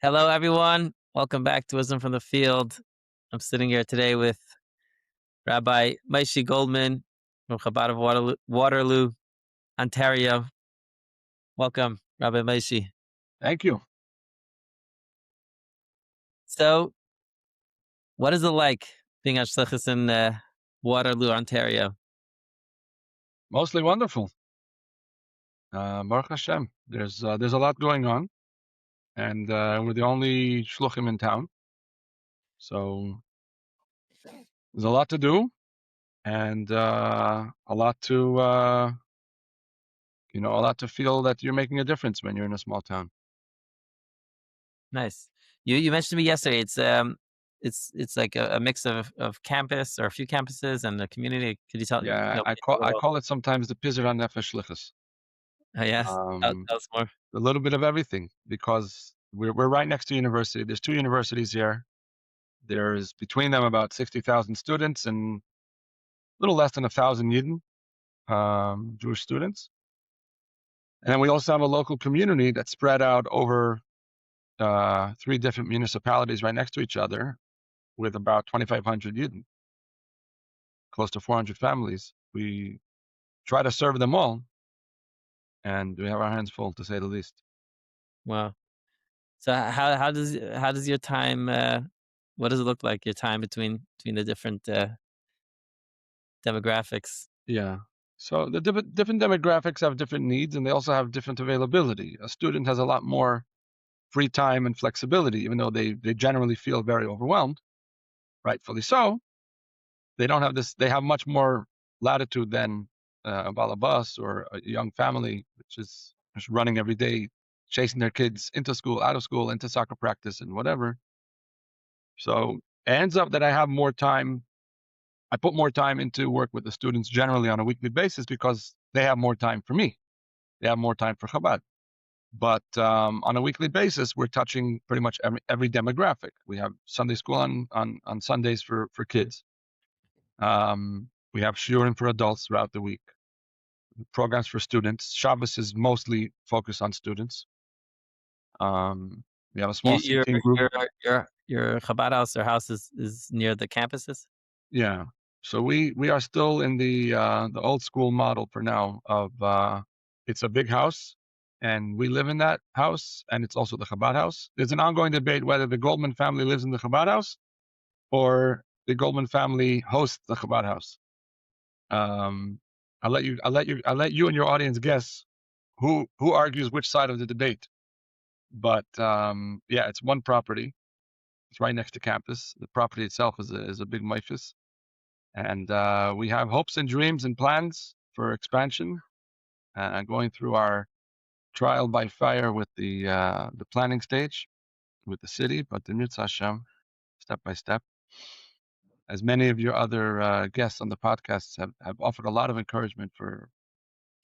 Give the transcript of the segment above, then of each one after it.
Hello, everyone. Welcome back to Wisdom from the Field. I'm sitting here today with Rabbi Moishy Goldman from Chabad of Waterloo, Ontario. Welcome, Rabbi Moishy. Thank you. So, what is it like being a shlichus in Waterloo, Ontario? Mostly wonderful. Baruch Hashem. There's a lot going on, and we're the only shluchim in town, so there's a lot to do, and a lot to a lot to feel that you're making a difference when you're in a small town. Nice. You mentioned to me yesterday. It's like a mix of campus or a few campuses and the community. Could you tell? Yeah, I A I little? call it sometimes the Pizer Nefesh shlichus. Oh, yes. Um, Tell us more. a little bit of everything because we're right next to university. There's two universities here. There's between them about 60,000 students and a little less than 1,000 Yidden. Jewish students. And then we also have a local community that's spread out over three different municipalities right next to each other with about 2,500 Yidden, close to 400 families. We try to serve them all, and we have our hands full, to say the least. Wow. So how does your time what does it look like, your time between the different demographics? Yeah. So the different demographics have different needs, and they also have different availability. A student has a lot more free time and flexibility, even though they generally feel very overwhelmed, rightfully so. They don't have this. They have much more latitude than a balabas or a young family, which is just running every day, chasing their kids into school, out of school, into soccer practice, and whatever. So it ends up that I have more time. I put more time into work with the students generally on a weekly basis because they have more time for me. They have more time for Chabad. But on a weekly basis, we're touching pretty much every demographic. We have Sunday school on Sundays for kids. We have shiurim for adults throughout the week. Programs for students. Shabbos is mostly focused on students. We have a You small CT group. your Chabad house or house is near the campuses? Yeah. So we are still in the old school model for now of it's a big house and we live in that house and it's also the Chabad house. There's an ongoing debate whether the Goldman family lives in the Chabad house or the Goldman family hosts the Chabad house. I'll let you and your audience guess who argues which side of the debate. But yeah, it's one property. It's right next to campus. The property itself is a big mifus. And we have hopes and dreams and plans for expansion, going through our trial by fire with the planning stage with the city, but the Mitzvah Hashem, step by step. As many of your other guests on the podcasts have offered a lot of encouragement for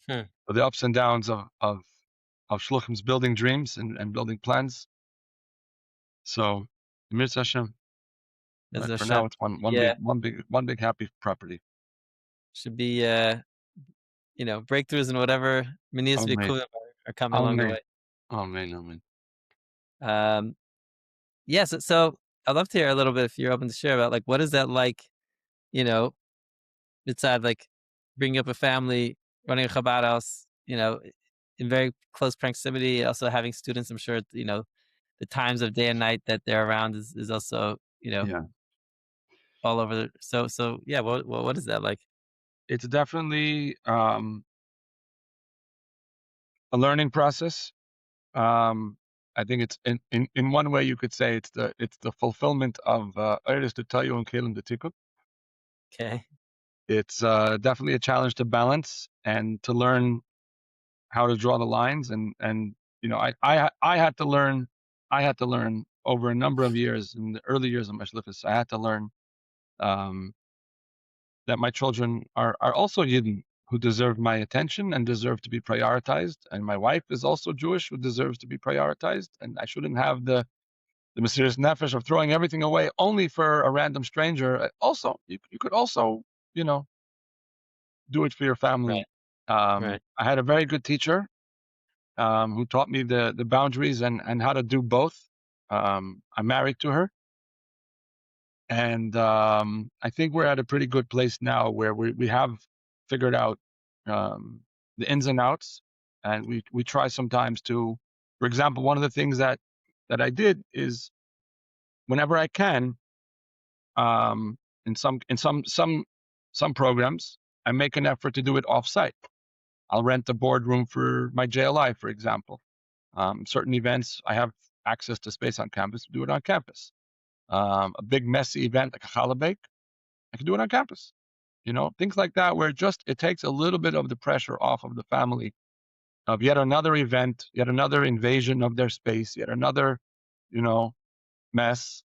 the ups and downs of shluchim's building dreams and building plans. So, Mitzvah Hashem. As For Hashem. now, it's Yeah, one big happy property. should be breakthroughs and whatever minis Amen. v'ikuvim are coming along the Amen. way. Amen. Amen. Um yes, so I'd love to hear a little bit if you're open to share about like what is that like, you know, besides like bringing up a family, running a Chabad house, in very close proximity, also having students. I'm sure, the times of day and night that they're around is also, Yeah. all over. So yeah, what is that like? It's definitely a learning process. I think it's in one way you could say it's the fulfillment of Eires to tell you and Kalim the Tikkun. Okay. It's definitely a challenge to balance and to learn how to draw the lines and I had to learn over a number of years in the early years of my shlichus. I had to learn um, that my children are also Yidden who deserve my attention and deserve to be prioritized, and my wife is also Jewish who deserves to be prioritized, and I shouldn't have the mysterious nefesh of throwing everything away only for a random stranger. Also, you could also, you know, do it for your family. Right. Right. I had a very good teacher who taught me the boundaries and how to do both. I'm married to her, and I think we're at a pretty good place now where we have figured out um, the ins and outs, and we try sometimes to, for example, one of the things that I did is whenever I can, um, in some programs, I make an effort to do it off-site. I'll rent a boardroom for my JLI, for example. Certain events, I have access to space on campus to do it on campus. A big messy event like a challah bake, I can do it on campus. Things like that where it takes a little bit of the pressure off of the family of yet another event, yet another invasion of their space, yet another, you know, mess,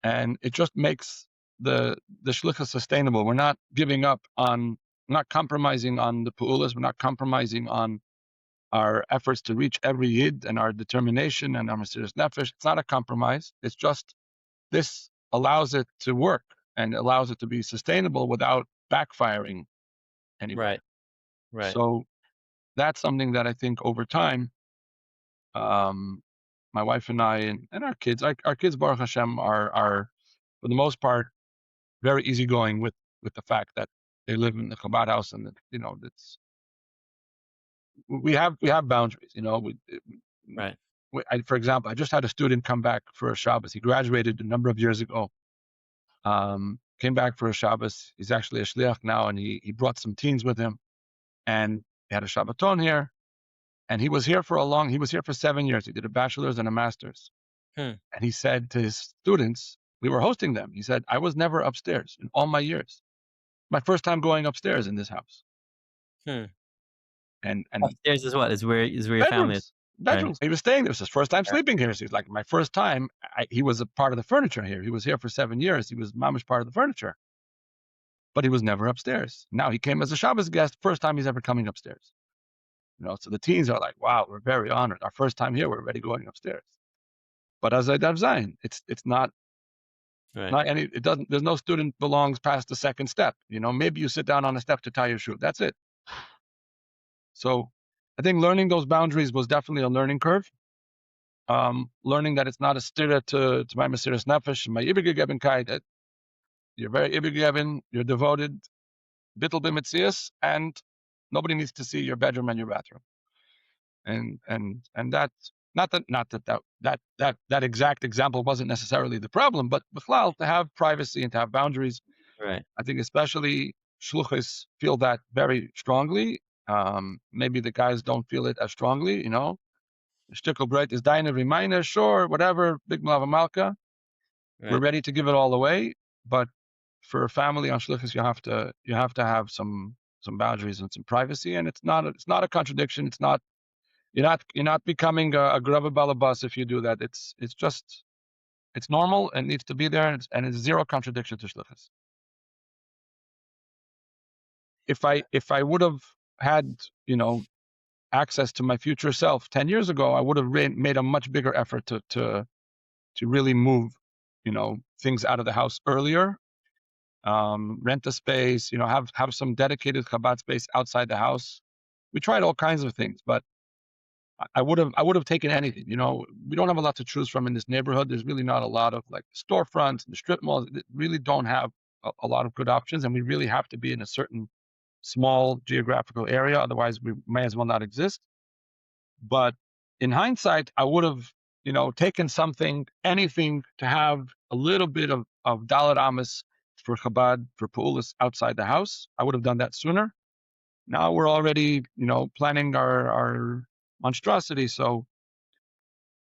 and it just makes the shlichus sustainable. We're not giving up on, we're not compromising on the pu'ulas, we're not compromising on our efforts to reach every yid and our determination and our mesirus nefesh. It's not a compromise. It's just this allows it to work and allows it to be sustainable without backfiring anywhere. Right. Right. So that's something that I think over time, um, my wife and I and our kids, Baruch Hashem, are for the most part very easygoing with the fact that they live in the Chabad house and that, it's we have boundaries. Right. For example, I just had a student come back for a Shabbos. He graduated a number of years ago. Came back for a Shabbos. He's actually a shliach now, and he brought some teens with him, and he had a Shabbaton here. And he was here he was here for 7 years. He did a bachelor's and a master's. Hmm. And he said to his students, we were hosting them. He said, I was never upstairs in all my years. My first time going upstairs in this house. Hmm. And Upstairs is what? Is where your family is. bedrooms, Right. bedrooms. He was staying there. It was his first time Right. sleeping here. So he's like, my first time. He was a part of the furniture here. He was here for 7 years. He was mamish part of the furniture, but he was never upstairs. Now he came as a Shabbos guest. First time he's ever coming upstairs. So the teens are like, wow, we're very honored. Our first time here, we're already going upstairs. But as I Zayin, it's Right. not any. It doesn't. There's no student belongs past the second step. Maybe you sit down on a step to tie your shoe. That's it. So I think learning those boundaries was definitely a learning curve. Learning that it's not a stira to my mesirus nefesh, my ibigegeben that you're very ibigegeben, you're devoted, bittul b'mitzias, and nobody needs to see your bedroom and your bathroom. And that's not that exact example wasn't necessarily the problem, but bichlal, to have privacy and to have boundaries. Right. I think especially shluchos feel that very strongly. Maybe the guys don't feel it as strongly. Shtickle bread is dying every minor, sure, whatever, big malava malka. We're Right. ready to give it all away, but for a family on shlichus, you have to have some boundaries and some privacy, and it's not a contradiction. You're not becoming a grubba balabas if you do that. It's normal and needs to be there, and it's zero contradiction to shlichus. If I would have had access to my future self 10 years ago, I would have made a much bigger effort to really move things out of the house earlier. Rent a space, have some dedicated Chabad space outside the house. We tried all kinds of things, but I would have taken anything. We don't have a lot to choose from in this neighborhood. There's really not a lot of like storefronts, the strip malls really don't have a lot of good options, and we really have to be in a certain small geographical area. Otherwise, we may as well not exist. But in hindsight, I would have, taken anything to have a little bit of Dalit Amis for Chabad, for Pu'ulis outside the house. I would have done that sooner. Now we're already, planning our monstrosity. So,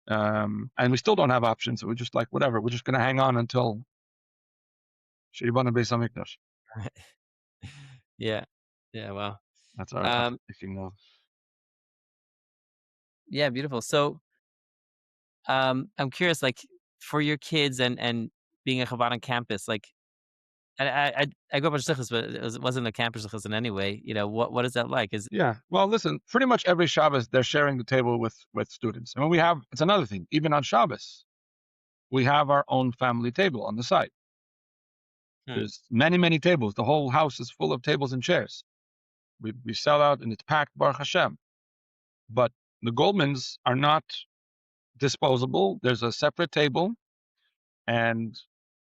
and we still don't have options. So we're just like, whatever. We're just going to hang on until Shiribana Beis Hamikdash. Right. Yeah. Yeah. Wow. That's our Um. thinking now. Yeah. Beautiful. So, I'm curious, like, for your kids and being a Chabad on campus, like, I grew up in shlichus, but it wasn't a campus shlichus in any way. What is that like? Is Yeah. Well, listen, pretty much every Shabbos, they're sharing the table with students. And it's another thing, even on Shabbos, we have our own family table on the side. Hmm. There's many, many tables. The whole house is full of tables and chairs. We sell out and it's packed, Baruch Hashem. But the Goldmans are not disposable. There's a separate table, and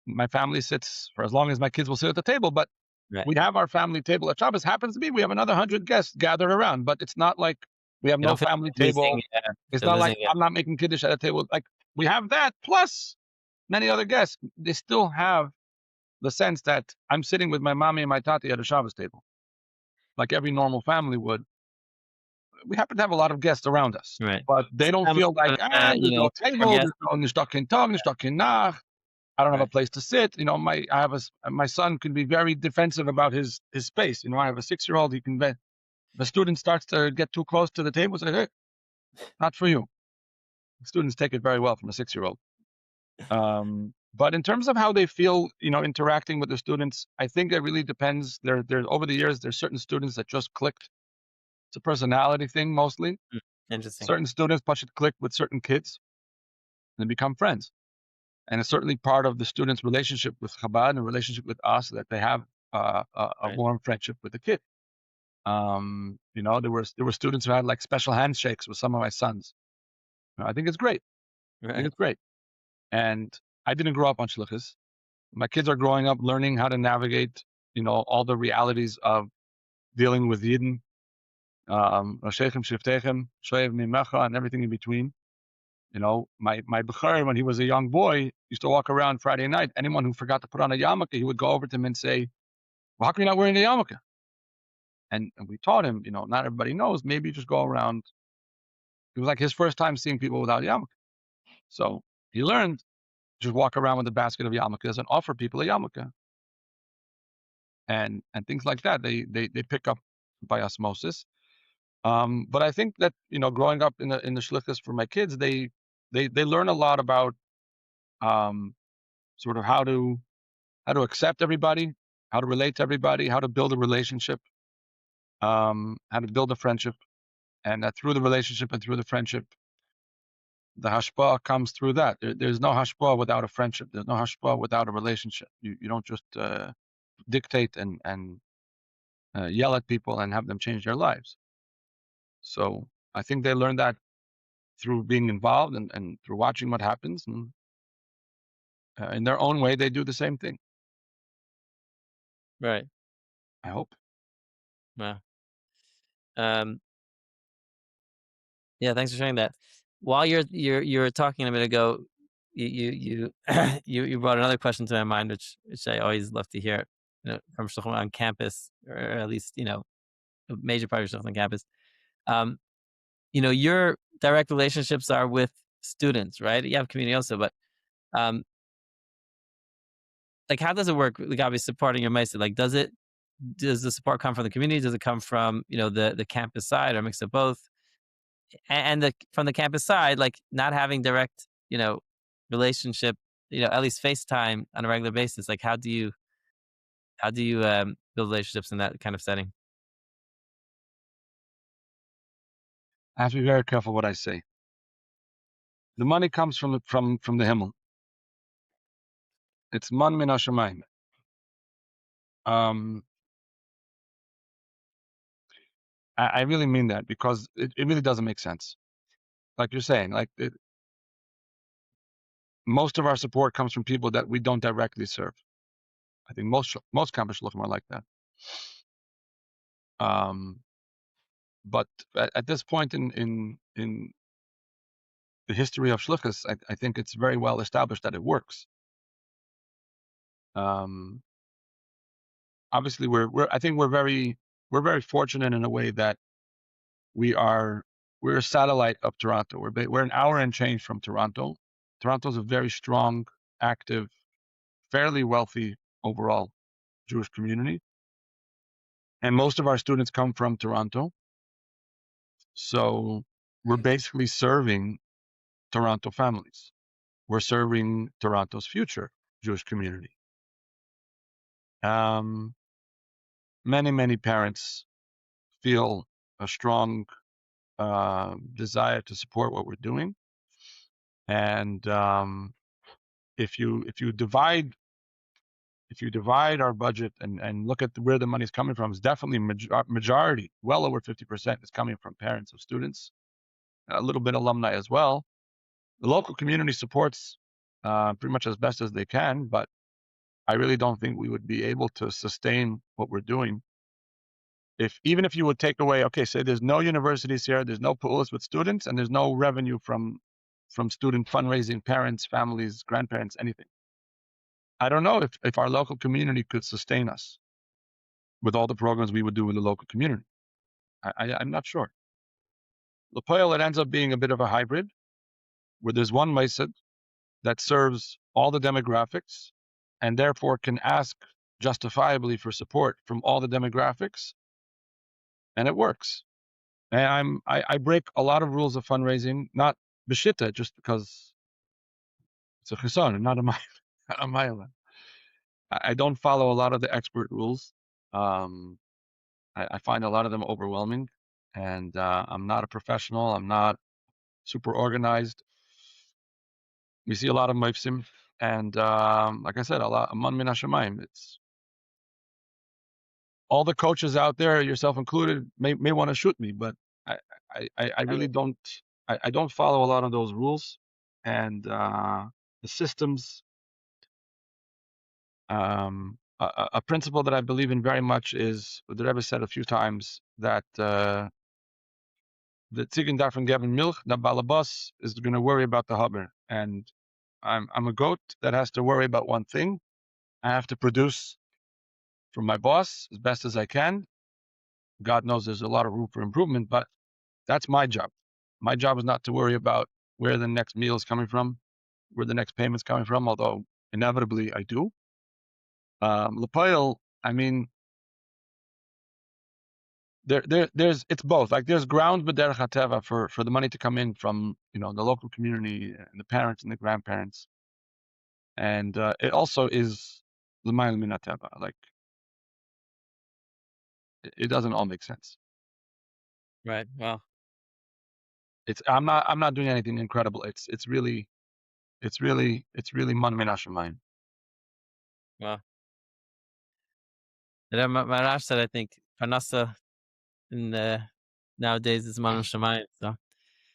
my family sits for as long as my kids will sit at the table. But Right. we have our family table at Shabbos. Happens to be we have another 100 guests gathered around, but it's not like we have You no don't feel family like losing, table. It's you're not like losing it. I'm not making kiddush at a table. Like we have that plus many other guests. They still have the sense that I'm sitting with my mommy and my tati at a Shabbos table, like every normal family would. We happen to have a lot of guests around us, Right. but they don't Sometimes, feel like you there's know, no more table, guests. there's no nishtakin tog, nishtakin nach. I don't have a Right. place to sit. My son can be very defensive about his space. I have a 6-year-old. He can be, if a student starts to get too close to the table, say, hey, not for you. Students take it very well from a 6-year-old. But in terms of how they feel, interacting with the students, I think it really depends. There over the years, there's certain students that just clicked. It's a personality thing mostly. Mm, interesting. Certain students should click with certain kids and become friends. And it's certainly part of the student's relationship with Chabad and relationship with us that they have a Right. warm friendship with the kid. There were students who had like special handshakes with some of my sons. I think it's great. I think Right. it's great. And I didn't grow up on shlichus. My kids are growing up learning how to navigate, all the realities of dealing with Yidden, Roshechem, Shiftechem, Shoev Mimecha, and everything in between. My Bechar, when he was a young boy, used to walk around Friday night. Anyone who forgot to put on a yarmulke, he would go over to him and say, well, how come you're not wearing a yarmulke? And we taught him, not everybody knows, maybe just go around. It was like his first time seeing people without yarmulke. So he learned just walk around with a basket of yarmulkes and offer people a yarmulke. And things like that. They pick up by osmosis. But I think that, growing up in the shlichus for my kids, they learn a lot about um, sort of how to accept everybody, how to relate to everybody, how to build a relationship, how to build a friendship, and that through the relationship and through the friendship, the hashpah comes through that. There's no hashpah without a friendship. There's no hashpah without a relationship. You don't just dictate and yell at people and have them change their lives. So I think they learn that through being involved and through watching what happens, and in their own way, they do the same thing. Right. I hope. Wow. Um, yeah, thanks for sharing that. While you're talking a minute ago, you you brought another question to my mind, which I always love to hear, from someone on campus, or at least, a major part of yourself on campus. Um, your direct relationships are with students, right? You have community also, but um, like, how does it work? Like, obviously supporting your meister, like, does the support come from the community? Does it come from, the campus side, or a mix of both? And from the campus side, like, not having direct, relationship, at least FaceTime on a regular basis. Like, how do you build relationships in that kind of setting? I have to be very careful what I say. The money comes from the Himmel. It's man min hashamayim. Um, I really mean that because it really doesn't make sense. Like you're saying, most of our support comes from people that we don't directly serve. I think most campus shluchim are like that. Um, but at this point in the history of shluchus, I think it's very well established that it works. Um, Obviously, I think we're very fortunate in a way that we're a satellite of Toronto. We're an hour and change from Toronto. Toronto's a very strong, active, fairly wealthy overall Jewish community, and most of our students come from Toronto. So we're basically serving Toronto families. We're serving Toronto's future Jewish community. Um, many parents feel a strong desire to support what we're doing, and if you divide our budget and look at where the money is coming from, it's definitely majority, well over 50% is coming from parents of students, a little bit alumni as well. The local community supports pretty much as best as they can, but I really don't think we would be able to sustain what we're doing even if you would take away, okay, say there's no universities here, there's no pools with students, and there's no revenue from student fundraising, parents, families, grandparents, anything. I don't know if our local community could sustain us with all the programs we would do in the local community. I'm not sure. L'Opoel, it ends up being a bit of a hybrid, where there's one message that serves all the demographics and therefore can ask justifiably for support from all the demographics, and it works. And I break a lot of rules of fundraising, not b'shita, just because it's a chesron, not a mile. A mile. I don't follow a lot of the expert rules. Um, I find a lot of them overwhelming, and I'm not a professional. I'm not super organized. We see a lot of moifsim, and like I said, a lot amon min hashamayim. It's all the coaches out there, yourself included, may want to shoot me, but I I I really mean, don't. I don't follow a lot of those rules, and the systems. A principle that I believe in very much is what the Rebbe said a few times that the tzigen darfen geben milch, the balabas is going to worry about the haber, and I'm a goat that has to worry about one thing. I have to produce for my boss as best as I can. God knows there's a lot of room for improvement, but that's my job. My job is not to worry about where the next meal is coming from, where the next payment's coming from, although inevitably I do. L'Opoel, I mean, there's it's both. Like there's ground b'derech hateva for the money to come in from the local community and the parents and the grandparents, and it also is l'mayel min hateva. Like it doesn't all make sense. right. Well, It's I'm not doing anything incredible. It's really man min hashamayim. well. And my Rash said, I think Parnassa in nowadays is Manon Shemayim. So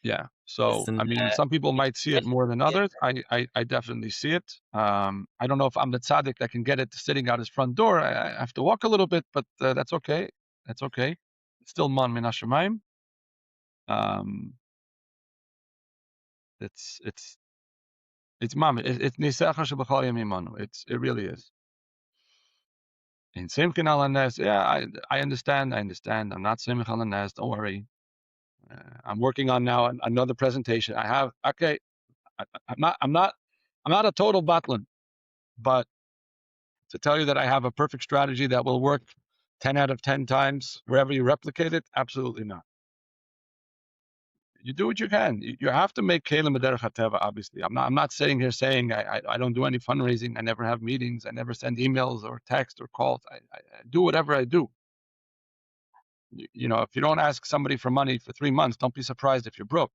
Yeah. it's So an I mean, some people might see it more than others. I definitely see it. I don't know if I'm the tzaddik that can get it sitting out his front door. I have to walk a little bit, but that's okay. That's okay. It's still man min hashamayim. Um, it's mom. It's nisecha shebachal yamimanu. It really is. In simchin al hanes, yeah, I understand. I understand. I'm not simch al hanes. Don't worry. I'm working on now another presentation. I have okay. I'm not a total battler, but to tell you that I have a perfect strategy that will work 10 out of 10 times wherever you replicate it, absolutely not. You do what you can. You have to make kelim b'derech hateva. Obviously, I'm not sitting here saying I don't do any fundraising. I never have meetings. I never send emails or text or calls. I do whatever I do. If you don't ask somebody for money for 3 months, don't be surprised if you're broke.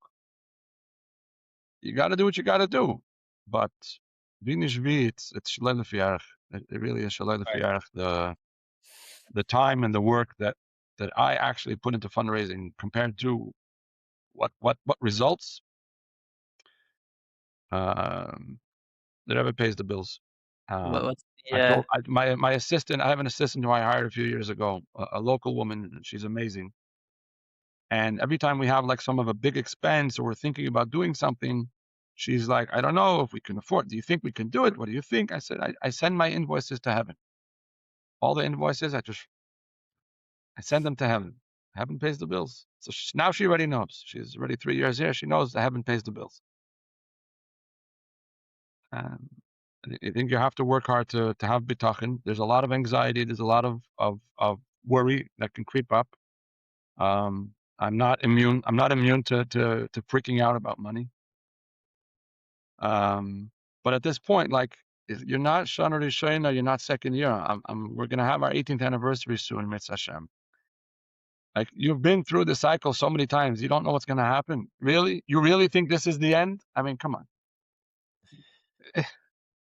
You got to do what you got to do. But Vinishvi, it's shalei l'fiarech. It really is shalei right. l'fiarech. The time and the work that I actually put into fundraising compared to what results, um, that ever pays the bills. What's the I told my assistant. I have an assistant who I hired a few years ago, a local woman. She's amazing. And every time we have like some of a big expense or we're thinking about doing something, she's like, I don't know if we can afford. Do you think we can do it? What do you think? I said, I send my invoices to heaven. All the invoices, I send them to heaven. Heaven pays the bills. So now she already knows. She's already 3 years here. She knows that heaven pays the bills. Um, I think you have to work hard to have bitachon. There's a lot of anxiety. There's a lot of worry that can creep up. I'm not immune. I'm not immune to freaking out about money. But at this point, like you're not Shana Rishona, you're not second year. We're gonna have our 18th anniversary soon, Mitzvah Hashem. Like you've been through the cycle so many times, you don't know what's gonna happen. Really? You really think this is the end? I mean, come on.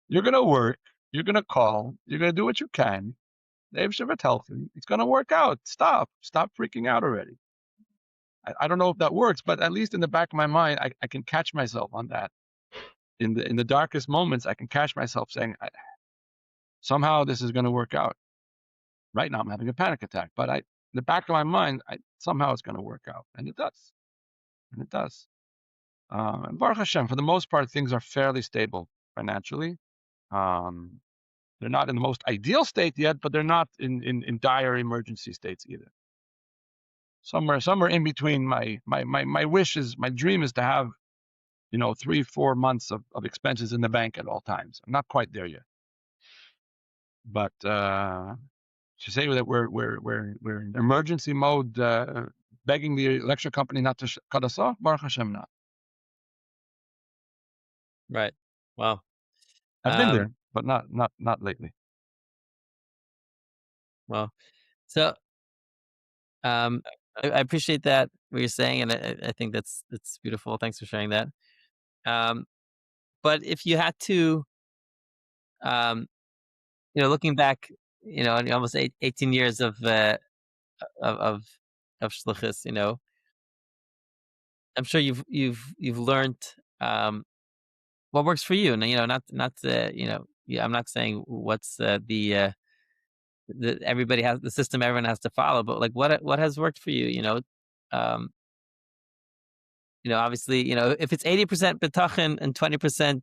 You're gonna work. You're gonna call. You're gonna do what you can. Dave Shivat healthy. It's gonna work out. Stop freaking out already. I don't know if that works, but at least in the back of my mind, I can catch myself on that. in the darkest moments, I can catch myself saying, somehow this is going to work out. Right now, I'm having a panic attack, but in the back of my mind, somehow it's going to work out, and it does, and it does. And Baruch Hashem, for the most part, things are fairly stable financially. Um, they're not in the most ideal state yet, but they're not in dire emergency states either. Somewhere in between. My wish is, my dream is to have 3-4 months of expenses in the bank at all times. I'm not quite there yet, but to say that we're in emergency mode, begging the electric company not to cut us off, Baruch Hashem, not. Right. Wow. I've been there, but not lately. Well, so I appreciate that what you're saying, and I think that's beautiful. Thanks for sharing that. But if you had to, um, looking back, in almost 18 years of of shlichus, I'm sure you've learned what works for you, and not yeah, I'm not saying what's everybody has the system everyone has to follow, but like what has worked for you, um, obviously, if it's 80% bitachon and 20%,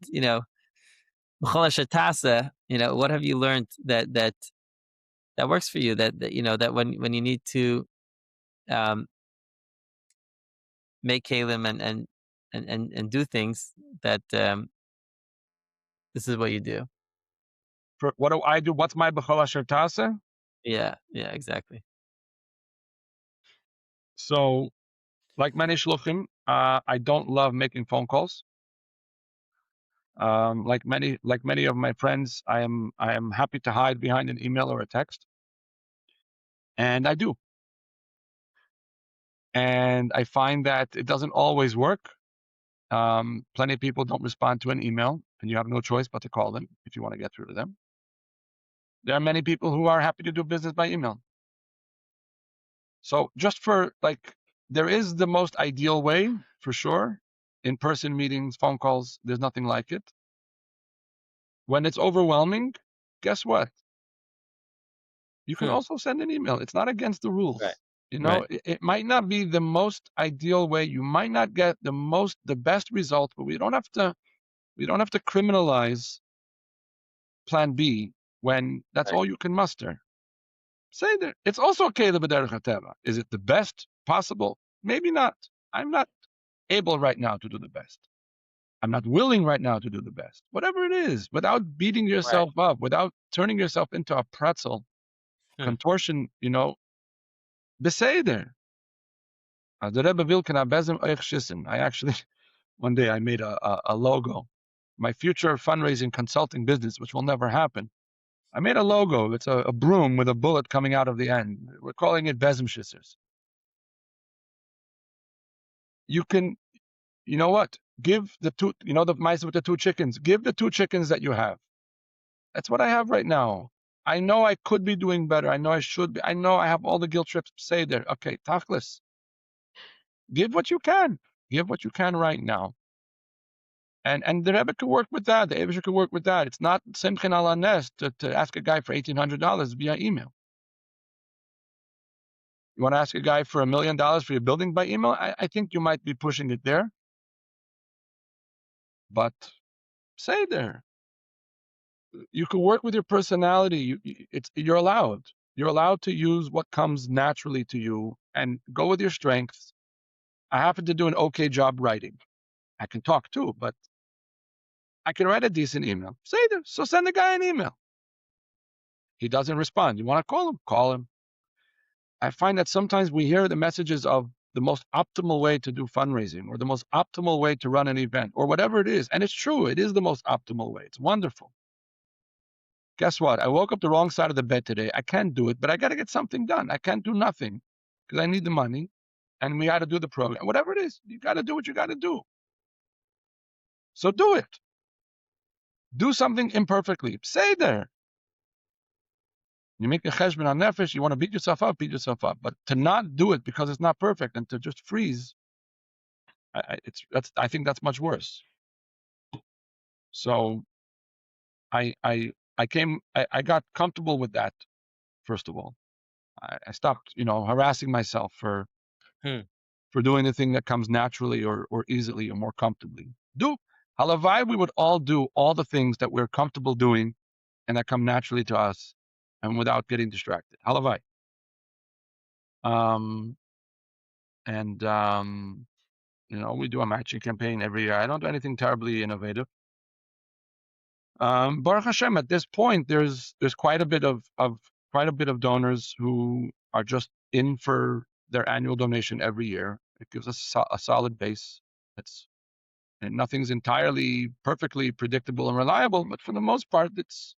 b'chol shetasa, what have you learned that works for you, that when you need to um, make kalim and do things that this is what you do. For what do I do? What's my b'chol asher taseh? Yeah, exactly. So, like many shluchim, I don't love making phone calls. Like many of my friends, I am happy to hide behind an email or a text, and I do. And I find that it doesn't always work. Plenty of people don't respond to an email, and you have no choice but to call them if you want to get through to them. There are many people who are happy to do business by email. So just for there is the most ideal way for sure. In-person meetings, phone calls, there's nothing like it. When it's overwhelming, guess what? You can also send an email. It's not against the rules. Right. It might not be the most ideal way. You might not get the best result, but we don't have to criminalize plan B when that's all you can muster. Say that. It's also okay the b'derech hateva. Is it the best possible? Maybe not. I'm not able right now to do the best. I'm not willing right now to do the best. Whatever it is, without beating yourself up, without turning yourself into a pretzel, contortion, beseder. The Rebbe Vilken bezem euch schissen. I actually, one day I made a logo. My future fundraising consulting business, which will never happen. I made a logo. It's a broom with a bullet coming out of the end. We're calling it bezem schissers. You can, you know what? Give the two, the mice with the two chickens. Give the two chickens that you have. That's what I have right now. I know I could be doing better. I know I should be. I know I have all the guilt trips. Say there. Okay, tachlis. Give what you can. Give what you can right now. And the Rebbe could work with that. The Abisher could work with that. It's not simchin ala nes to ask a guy for $1,800 via email. You want to ask a guy for $1 million for your building by email? I think you might be pushing it there. But say there. You can work with your personality. You're allowed. You're allowed to use what comes naturally to you and go with your strengths. I happen to do an okay job writing. I can talk too, but I can write a decent email. Say there. So send the guy an email. He doesn't respond. You want to call him? Call him. I find that sometimes we hear the messages of the most optimal way to do fundraising or the most optimal way to run an event or whatever it is. And it's true. It is the most optimal way. It's wonderful. Guess what? I woke up the wrong side of the bed today. I can't do it, but I got to get something done. I can't do nothing because I need the money and we got to do the program. Whatever it is, you got to do what you got to do. So do it. Do something imperfectly. Say there. You make a cheshbon on nefesh, you want to beat yourself up, beat yourself up. But to not do it because it's not perfect and to just freeze, I think that's much worse. So I got comfortable with that. First of all, I stopped, harassing myself Hmm. for doing the thing that comes naturally or easily or more comfortably. Do halavai, we would all do all the things that we're comfortable doing and that come naturally to us, and without getting distracted. Halavai. Um, and we do a matching campaign every year. I don't do anything terribly innovative. Baruch Hashem, at this point, there's quite a bit of donors who are just in for their annual donation every year. It gives us a solid base. It's and nothing's entirely perfectly predictable and reliable, but for the most part, it's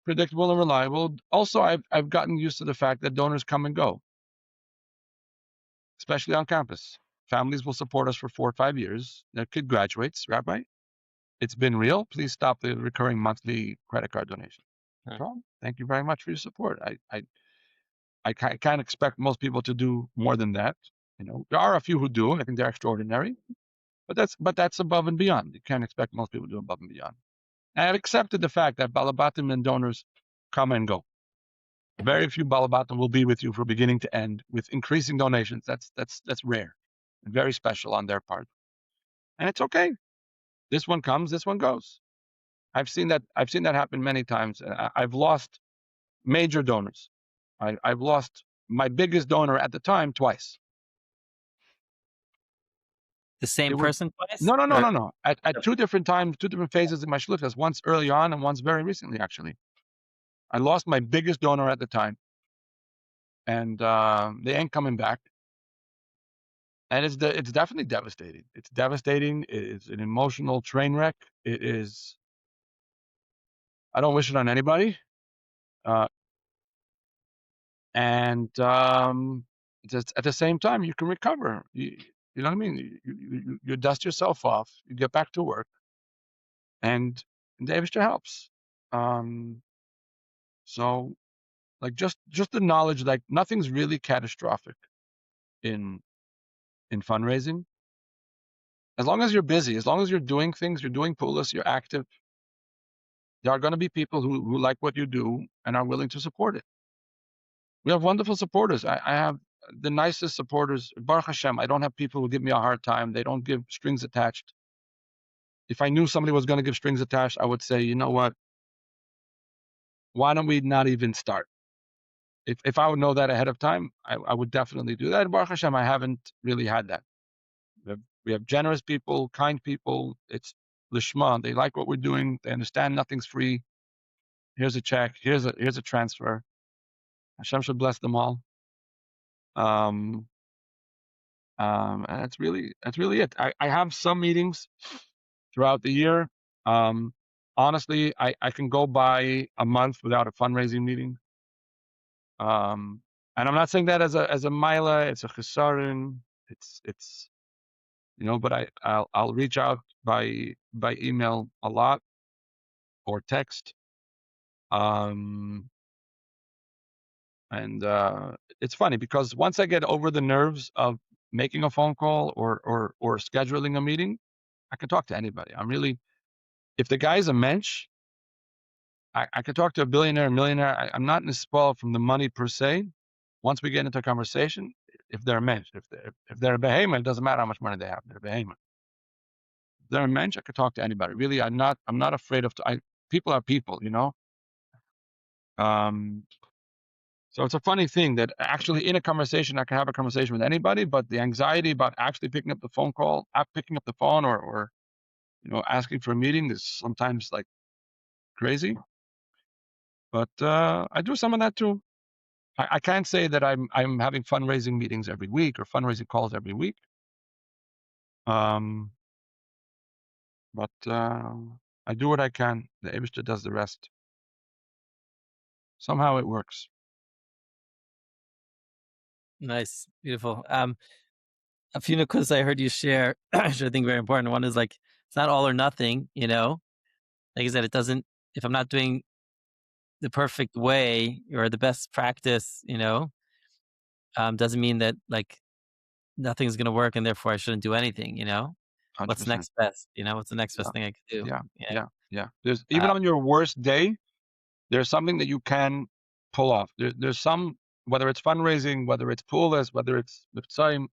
predictable and reliable. Also, I've gotten used to the fact that donors come and go, especially on campus. Families will support us for 4 or 5 years. Their kid graduates, Rabbi. It's been real. Please stop the recurring monthly credit card donation. Hmm. Well, thank you very much for your support. I can't expect most people to do more than that. There are a few who do. I think they're extraordinary, but that's above and beyond. You can't expect most people to do above and beyond. And I've accepted the fact that balabatim and donors come and go. Very few balabatim will be with you from beginning to end with increasing donations. That's rare and very special on their part, and it's okay. This one comes, this one goes. I've seen that happen many times. I've lost major donors. I've lost my biggest donor at the time twice. The It same was person twice, no, no, no, or no, no. At two different times, two different phases in my shlichus. Once early on, and once very recently. Actually, I lost my biggest donor at the time, and they ain't coming back. And it's definitely devastating. It's devastating. It's an emotional train wreck. It is. I don't wish it on anybody. Uh, and just at the same time, you can recover. You know what I mean? You dust yourself off. You get back to work, and David helps. Um, so like just the knowledge, like nothing's really catastrophic in fundraising. As long as you're busy, as long as you're doing things, you're doing pullahs, you're active, there are going to be people who like what you do and are willing to support it. We have wonderful supporters. I have the nicest supporters. Baruch Hashem, I don't have people who give me a hard time. They don't give strings attached. If I knew somebody was going to give strings attached, I would say, you know what? Why don't we not even start? If I would know that ahead of time, I would definitely do that. And Baruch Hashem, I haven't really had that. We have generous people, kind people. It's lishma. They like what we're doing. They understand nothing's free. Here's a check. Here's a transfer. Hashem should bless them all. Um, and that's really it. I have some meetings throughout the year. Um, honestly, I can go by a month without a fundraising meeting. Um, and I'm not saying that as a mila. It's a chesaron. It's but I'll reach out by email a lot or text. Um, and it's funny because once I get over the nerves of making a phone call or scheduling a meeting, I can talk to anybody. If the guy's a mensch, I can talk to a billionaire, a millionaire. I'm not spoiled from the money per se. Once we get into a conversation, if they're a mensch, if they're a behemoth, it doesn't matter how much money they have. They're a behemoth. If they're a mensch, I could talk to anybody. Really, I'm not afraid of. People are people. Um, so it's a funny thing that actually in a conversation, I can have a conversation with anybody, but the anxiety about actually picking up the phone call, picking up the phone or asking for a meeting is sometimes like crazy. But I do some of that too. I can't say that I'm having fundraising meetings every week or fundraising calls every week. Um, but I do what I can. The Abishta does the rest. Somehow it works. nice, beautiful. A few nukus I heard you share, which I think very important. One is like it's not all or nothing. Like I said, it doesn't. If I'm not doing the perfect way or the best practice, doesn't mean that like nothing's gonna work and therefore I shouldn't do anything. what's 100%. next best, what's the next Yeah, best thing I could do? yeah, Yeah. yeah, yeah. There's Uh, even on your worst day, there's something that you can pull off. There's some, whether it's fundraising, whether it's pulas, whether it's time,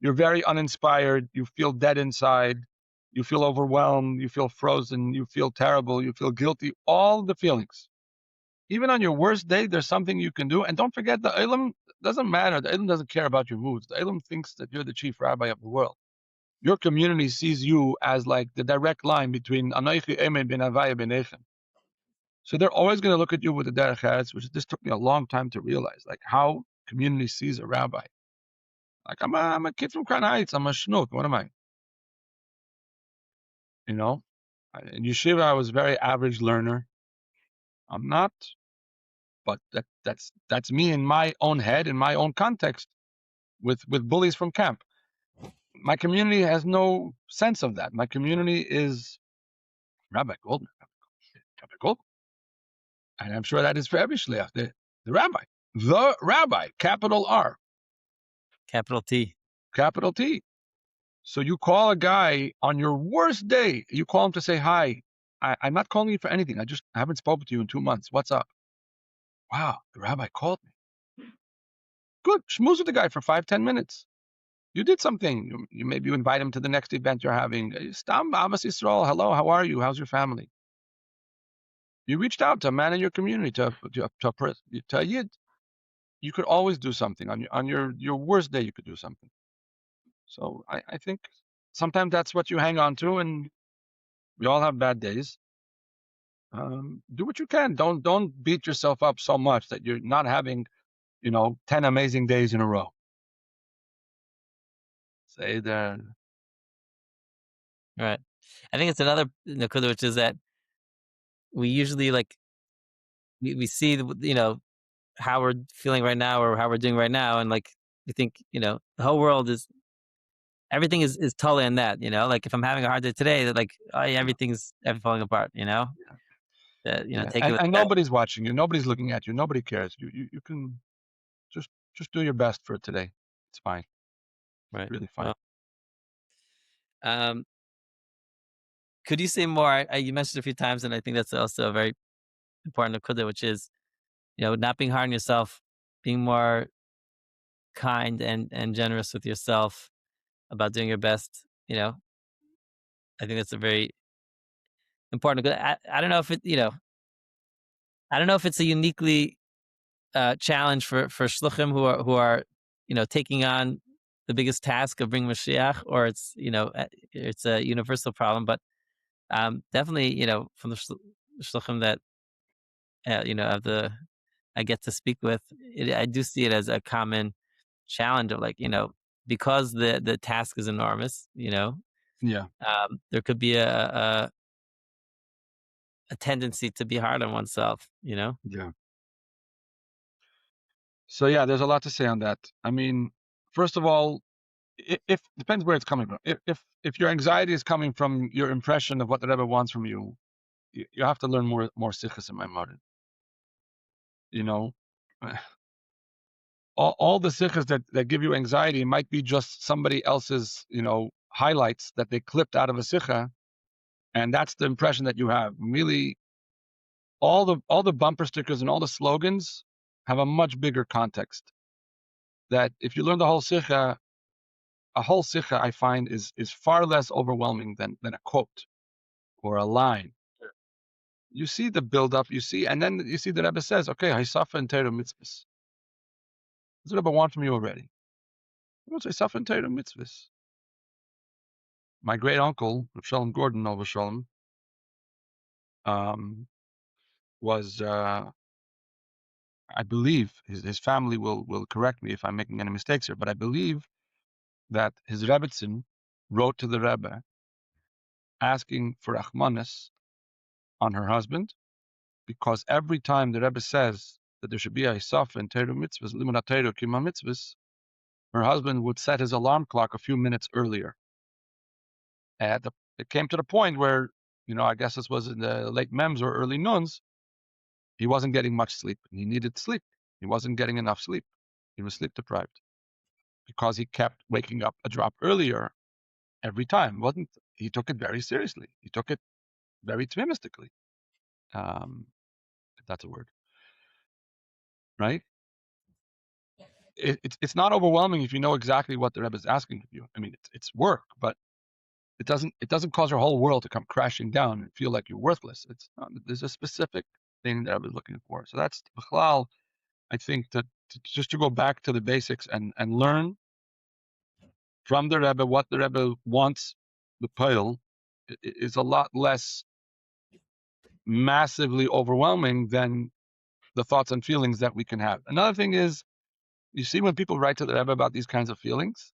you're very uninspired. You feel dead inside. You feel overwhelmed. You feel frozen. You feel terrible. You feel guilty. All the feelings. Even on your worst day, there's something you can do. And don't forget, the Ilam doesn't matter. The Ilam doesn't care about your moods. The Ilam thinks that you're the chief rabbi of the world. Your community sees you as like the direct line between Anoichi Emen ben Avaya ben Echem. So they're always going to look at you with the derech eretz, which this took me a long time to realize, like how community sees a rabbi. Like I'm a kid from Crown Heights. I'm a schnook. What am I? You know, in yeshiva I was a very average learner. I'm not, but that's me in my own head, in my own context, with bullies from camp. My community has no sense of that. My community is Rabbi Goldman, Rabbi Goldman, and I'm sure that is for every shliach, the rabbi, capital R, Capital T. capital T. So you call a guy on your worst day, you call him to say hi. I'm not calling you for anything. I haven't spoken to you in 2 months. What's up? Wow, the rabbi called me. Good. Schmooze with the guy for 5, 10 minutes. You did something. Maybe you invite him to the next event you're having. Stam Abbas Yisrael. Hello, how are you? How's your family? You reached out to a man in your community, to a yid. You could always do something on your worst day. You could do something. So I think sometimes that's what you hang on to, and we all have bad days. Do what you can. Don't beat yourself up so much that you're not having 10 amazing days in a row. Say that. Right. I think it's another nakuda, which is that we usually like we see how we're feeling right now or how we're doing right now, and like we think the whole world is everything is totally in that. Like if I'm having a hard day today, that like oh, yeah, everything's falling apart. That Yeah, take it and, with and that. nobody's watching you. Nobody's looking at you. Nobody cares. You can just just do your best for today. It's fine. It's Right. really fine. Well, um, could you say more? You mentioned a few times, and I think that's also a very important nakuda, which is not being hard on yourself, being more kind and generous with yourself about doing your best. I think that's a very important. I don't know if I don't know if it's a uniquely challenge for shluchim who are taking on the biggest task of bringing Mashiach, or it's a universal problem. But definitely from the shluchim that of the I get to speak with, I do see it as a common challenge of like because the task is enormous. Yeah, There could be a tendency to be hard on oneself. yeah. So yeah, there's a lot to say on that. I mean, first of all, if depends where it's coming from. If your anxiety is coming from your impression of what the Rebbe wants from you, you have to learn more sichas in my modern. You know, all the sichas that give you anxiety might be just somebody else's highlights that they clipped out of a sicha, and that's the impression that you have. Really, all the bumper stickers and all the slogans have a much bigger context. That if you learn the whole sicha, a whole sicha I find is far less overwhelming than a quote or a line. You see the build up, and then you see the Rebbe says, okay, Haisafa and Torah mitzvahs. What does the Rebbe want from you already? What's Haisafa and Torah mitzvahs? My great uncle, Rav Shalom Gordon, Nova Shalom, was I believe his family will correct me if I'm making any mistakes here, but I believe that his Rebbetzin wrote to the Rebbe asking for achmanis on her husband, because every time the Rebbe says that there should be a Isaf and Torah mitzvahs, limunat Torah kima mitzvahs, her husband would set his alarm clock a few minutes earlier. And it came to the point where, I guess this was in the late Mems or early Nuns, he wasn't getting much sleep. He needed sleep. He wasn't getting enough sleep. He was sleep deprived because he kept waking up a drop earlier every time. Wasn't He took it very seriously. He took it very optimistically. If that's a word, right? It's not overwhelming if you know exactly what the Rebbe is asking of you. I mean, it's work, but it doesn't cause your whole world to come crashing down and feel like you're worthless. It's not, there's a specific thing that I was looking for. So that's Bichlal. I think that just to go back to the basics and learn from the Rebbe what the Rebbe wants, the pile is a lot less massively overwhelming than the thoughts and feelings that we can have. Another thing is, you see, when people write to the Rebbe about these kinds of feelings,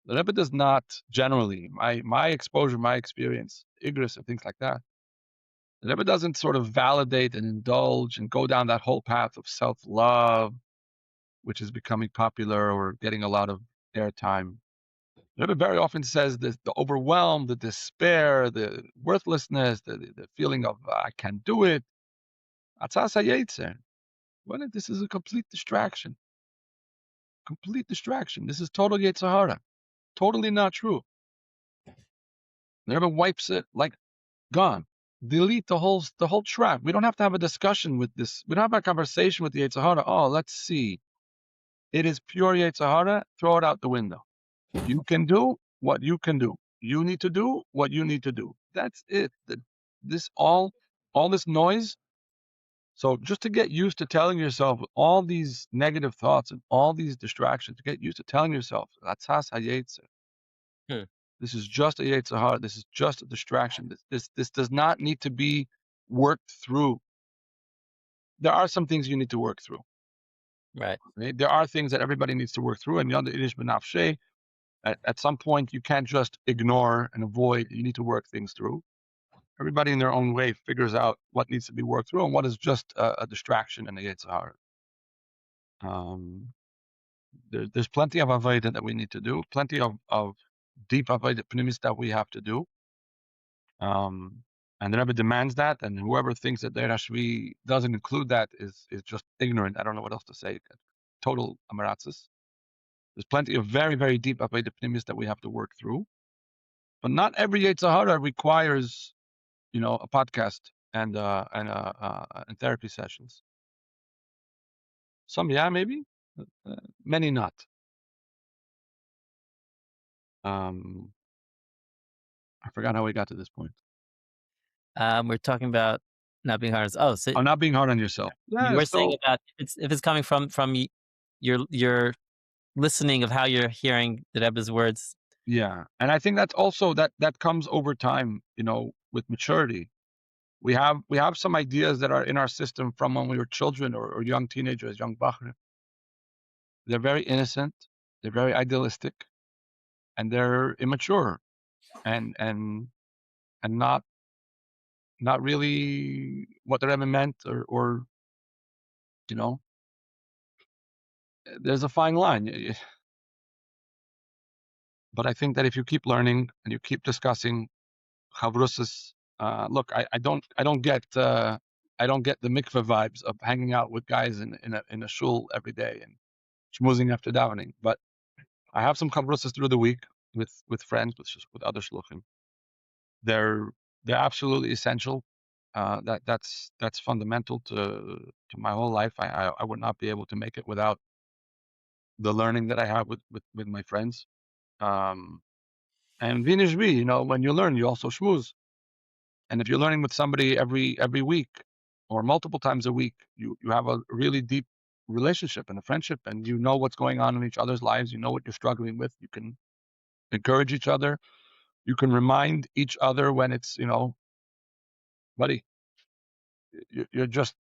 the Rebbe does not generally, my exposure, my experience, Igris and things like that, the Rebbe doesn't sort of validate and indulge and go down that whole path of self-love, which is becoming popular or getting a lot of airtime. The Rebbe very often says this, the overwhelm, the despair, the worthlessness, the feeling of I can't do it. Atzas hayetzer. Well, this is a complete distraction. Complete distraction. This is total Yetzirah. Totally not true. The Rebbe wipes it like gone. Delete the whole track. We don't have to have a discussion with this. We don't have a conversation with the Yetzirah. Oh, let's see. It is pure Yetzirah. Throw it out the window. You can do what you can do. You need to do what you need to do. That's it. This all this noise. So just to get used to telling yourself all these negative thoughts and all these distractions, to get used to telling yourself, Atzas hayetzer. Hmm. This is just a Yetzirah. This is just a distraction. This does not need to be worked through. There are some things you need to work through. Right. Right? There are things that everybody needs to work through, and yonder irish benafshe. At some point, you can't just ignore and avoid. You need to work things through. Everybody in their own way figures out what needs to be worked through and what is just a distraction and a Yetzirah. Um, there's plenty of avodah that we need to do, plenty of deep avodah pnimis that we have to do. And the Rebbe demands that, and whoever thinks that Deir Hashvi doesn't include that is just ignorant. I don't know what else to say. Total amaratzis. There's plenty of very, very deep avodah pnimis that we have to work through. But not every Yetzirah requires, a podcast and therapy sessions. Some, yeah, maybe. Many not. Um, I forgot how we got to this point. We're talking about not being hard. Oh, so I'm not being hard on yourself. you Yeah. were saying So about if it's coming from your listening of how you're hearing the Rebbe's words. yeah, and I think that's also that comes over time. With maturity. We have some ideas that are in our system from when we were children or young teenagers, young bachrim. They're very innocent, they're very idealistic, and they're immature, and not really what the Rebbe meant, or you know, there's a fine line. But I think that if you keep learning and you keep discussing chavrusas, look, I don't get the mikveh vibes of hanging out with guys in a shul every day and schmoozing after davening, but I have some chavrusas through the week with friends, with other shluchim. They're they're absolutely essential. That's fundamental to my whole life. I would not be able to make it without the learning that I have with my friends. Um, and vinishvi, when you learn, you also schmooze. And if you're learning with somebody every week or multiple times a week, you have a really deep relationship and a friendship, and you know what's going on in each other's lives. You know what you're struggling with. You can encourage each other. You can remind each other when it's, buddy, you're just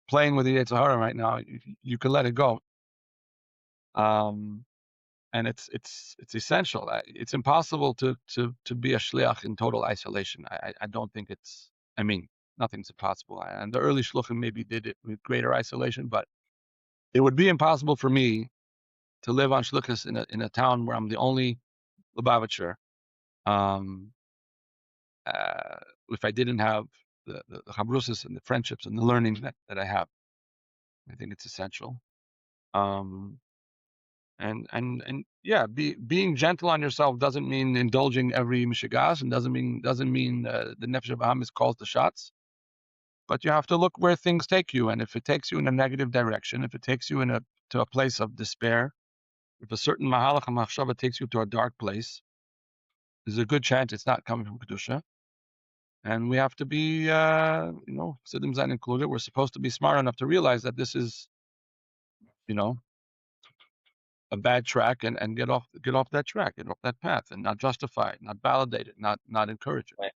playing with the Yetzirah right now. You can let it go. And it's essential. It's impossible to be a shliach in total isolation. I don't think it's. I mean, nothing's impossible. And the early shluchim maybe did it with greater isolation, but it would be impossible for me to live on shlichus in a town where I'm the only Lubavitcher. Um, uh, if I didn't have the chabrusas and the friendships and the learning that I have, I think it's essential. Um, And yeah, being gentle on yourself doesn't mean indulging every mishigas, and doesn't mean the nefesh Bahamis calls the shots. But you have to look where things take you, and if it takes you in a negative direction, if it takes you to a place of despair, if a certain mahalach machshava takes you to a dark place, there's a good chance it's not coming from kedusha. And we have to be, Siddim Zayin included. We're supposed to be smart enough to realize that this is, you know, a bad track, and get off that track, get off that path, and not justify it, not validate it, not encourage it. Right.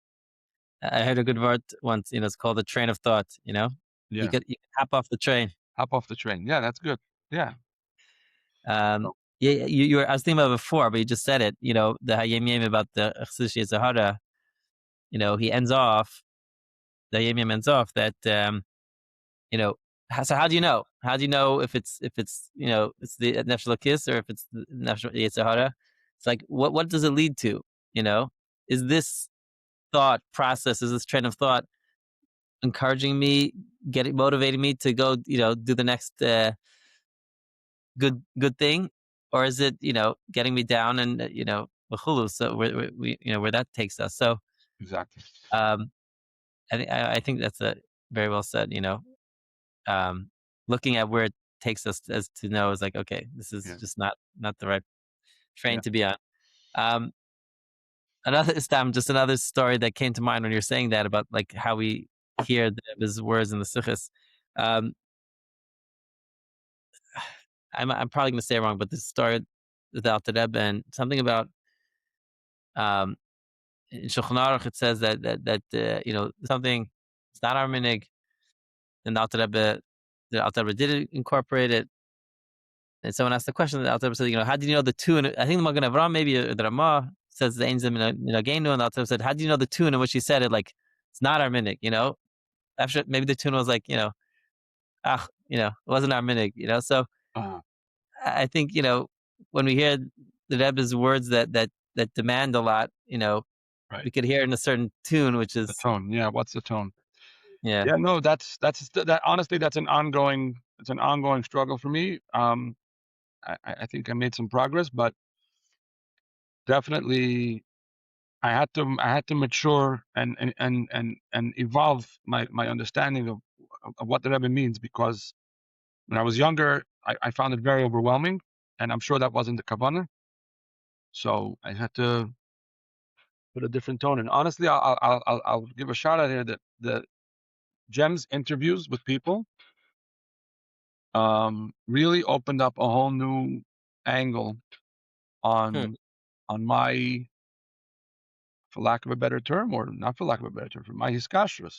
I heard a good word once. It's called the train of thought. Yeah, You could hop off the train. hop off the train. Yeah, that's good. Yeah. Um, So, yeah, you were. I was thinking about it before, but you just said it. The Hayom Yom about the Chassidus Zahara. He ends off. The Hayom Yom ends off that. So how do you know? How do you know if it's it's the national kiss or if it's the national Yitzhahara? It's like what does it lead to? You know, is this thought process, is this train of thought encouraging me, getting motivating me to go, do the next good thing, or is it getting me down and v'chulu, so where that takes us. So exactly. um, I think that's a very well said. Um, looking at where it takes us as to know is like, okay, this is Yeah. just not the right train Yeah. to be on. Um, just another story that came to mind when you're saying that about like how we hear his words in the shlichus. Um, I'm probably going to say it wrong, but this story without the Rebbe and something about um, in Shulchan Aruch it says that something, it's not our minig, and the Alter Rebbe did incorporate it. And someone asked the question, the Alter Rebbe said, how do you know the tune? I think the Magen Avraham, maybe the Ramah says the Ein Zeh Minagenu, and the Alter Rebbe said, how do you know the tune in which he said it? Like, it's not our minig, After maybe the tune was like, it wasn't our minig, So Uh, I think when we hear the Rebbe's words that demand a lot, right. we could hear it in a certain tune, which The is tone. Yeah. What's the tone? yeah. Yeah. No, that. Honestly, that's an ongoing. It's an ongoing struggle for me. I think I made some progress, but definitely I had to mature and evolve my understanding of what the Rebbe means, because when I was younger, I found it very overwhelming, and I'm sure that wasn't the kavanah. So I had to put a different tone. And honestly, I'll give a shout out here that the Gems interviews with people really opened up a whole new angle Hmm. on my, for lack of a better term, or not for lack of a better term, for my hiskashrus.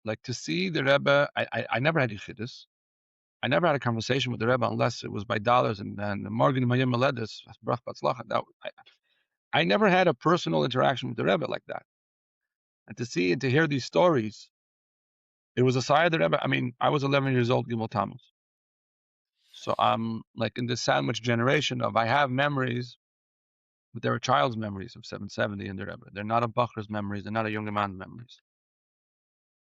Like, to see the Rebbe, I never had yeshidus. I never had a conversation with the Rebbe unless it was by dollars and the Morgan Mayim Meledis, Brach Batzlach. I never had a personal interaction with the Rebbe like that. And to see and to hear these stories, it was a side of the Rebbe. I mean, I was 11 years old, Gimel Tammuz. So I'm like in this sandwich generation of, I have memories, but they're a child's memories of 770 in the Rebbe. They're not a Bacher's memories. They're not a young man's memories.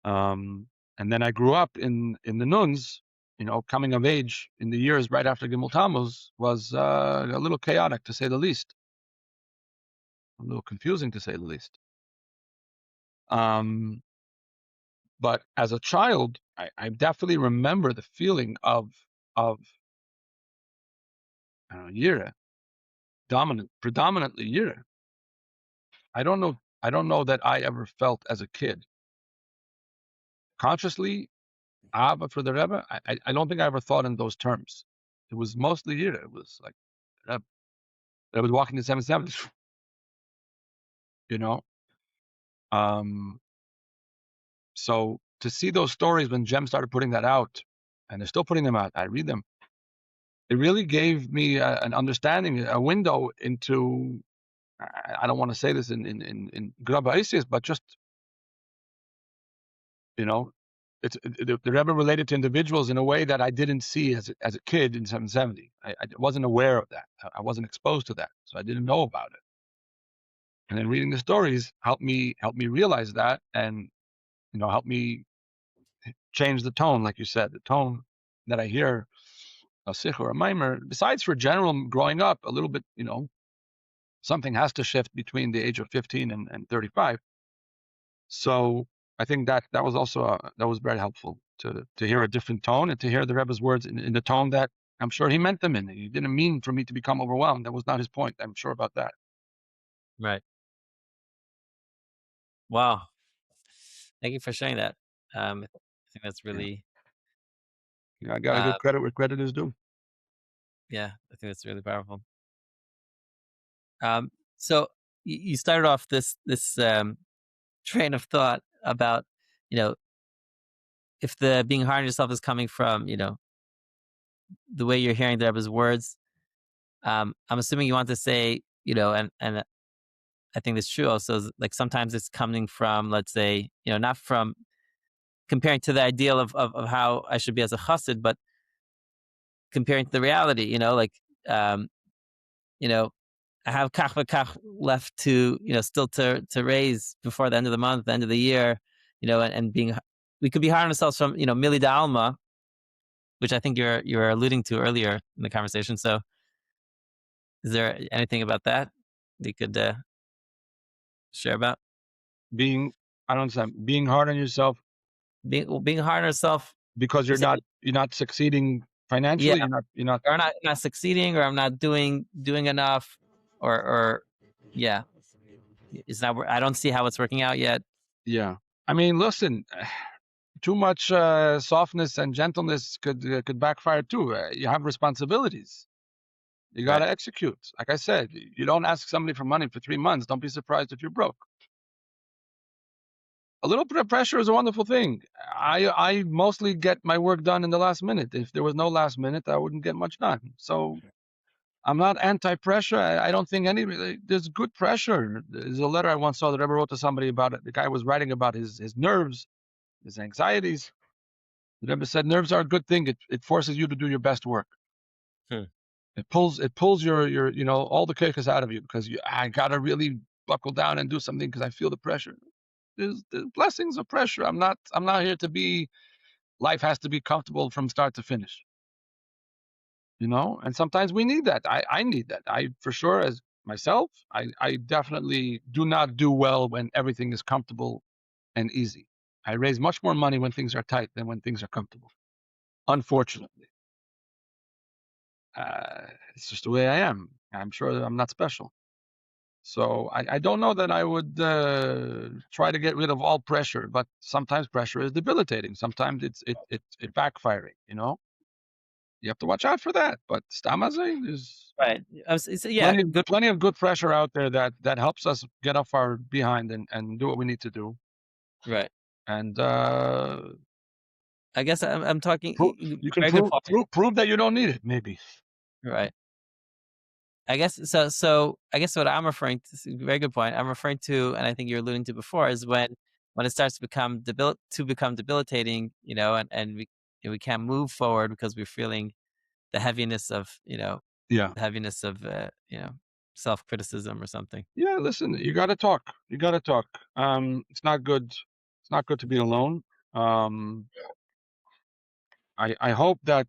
Um, and then I grew up in the nuns. Coming of age in the years right after Gimel Tammuz was a little chaotic, to say the least, a little confusing, to say the least. Um, but as a child, I definitely remember the feeling of I don't know, yira, predominantly yira. I don't know that I ever felt as a kid consciously Abba for the Rebbe. I don't think I ever thought in those terms. It was mostly yira. It was like Rebbe. I was walking the 770, you know. Um, so to see those stories when Jem started putting that out, and they're still putting them out, I read them. It really gave me an understanding, a window into. I don't want to say this in Graba Isis, but just, you know, the Rebbe related to individuals in a way that I didn't see as a kid in 770. I wasn't aware of that. I wasn't exposed to that, so I didn't know about it. And then reading the stories helped me realize that, and helped me change the tone, like you said, the tone that I hear a sikh or a mimer, besides for general growing up, a little bit, something has to shift between the age of 15 and 35. So I think that was also that was very helpful to hear a different tone and to hear the Rebbe's words in the tone that I'm sure he meant them in. He didn't mean for me to become overwhelmed. That was not his point. I'm sure about that. Right. Wow. Thank you for sharing that. I think that's Yeah, really, I got to uh, give credit where credit is due. yeah, I think that's really powerful. So you started off this train of thought about, you know, if the being hard on yourself is coming from, the way you're hearing the Rebbe's words. I'm assuming you want to say, and I think that's true also, like sometimes it's coming from, let's say, not from comparing to the ideal of how I should be as a chassid, but comparing to the reality, like, um, you know, I have kach v'kach left to, still to raise before the end of the month, the end of the year, and being, we could be hard on ourselves from, mili da alma, which I think you're alluding to earlier in the conversation. So is there anything about that you could share about? Being, I don't understand, being hard on yourself Being hard on ourselves, because you're not succeeding yeah, financially. You're not. or not succeeding, or I'm not doing enough, or yeah, it's not. I don't see how it's working out yet. Yeah. I mean, listen, too much softness and gentleness could backfire too. You have responsibilities. You got Right. to execute. Like I said, you don't ask somebody for money for 3 months. Don't be surprised if you're broke. A little bit of pressure is a wonderful thing. I mostly get my work done in the last minute. If there was no last minute, I wouldn't get much done. So I'm not anti-pressure. I don't think there's good pressure. There's a letter I once saw that I ever wrote to somebody about it. The guy was writing about his nerves, his anxieties. The Rebbe said nerves are a good thing. It forces you to do your best work. Hmm. It pulls your all the cakes out of you because I gotta really buckle down and do something because I feel the pressure. There's blessings of pressure. I'm not here to be. Life has to be comfortable from start to finish. And sometimes we need that. I need that. I for sure as myself. I definitely do not do well when everything is comfortable and easy. I raise much more money when things are tight than when things are comfortable. Unfortunately, it's just the way I am. I'm sure that I'm not special. So I don't know that I would try to get rid of all pressure, but sometimes pressure is debilitating. Sometimes it's backfiring. You have to watch out for that. But stamazing is Right. Yeah. plenty of Good. plenty of good pressure out there that helps us get off our behind and do what we need to do. Right. And I guess I'm talking. you can Very good prove, point. prove prove that you don't need it. Maybe. Right. I guess so. So I guess what I'm referring to, very good point. I'm referring to, and I think you're alluding to before, is when it starts to become debilitating, and we can't move forward because we're feeling the heaviness of, Yeah. the heaviness of, self criticism or something. Yeah. Listen, you got to talk. You got to talk. It's not good. It's not good to be alone. Um, I hope that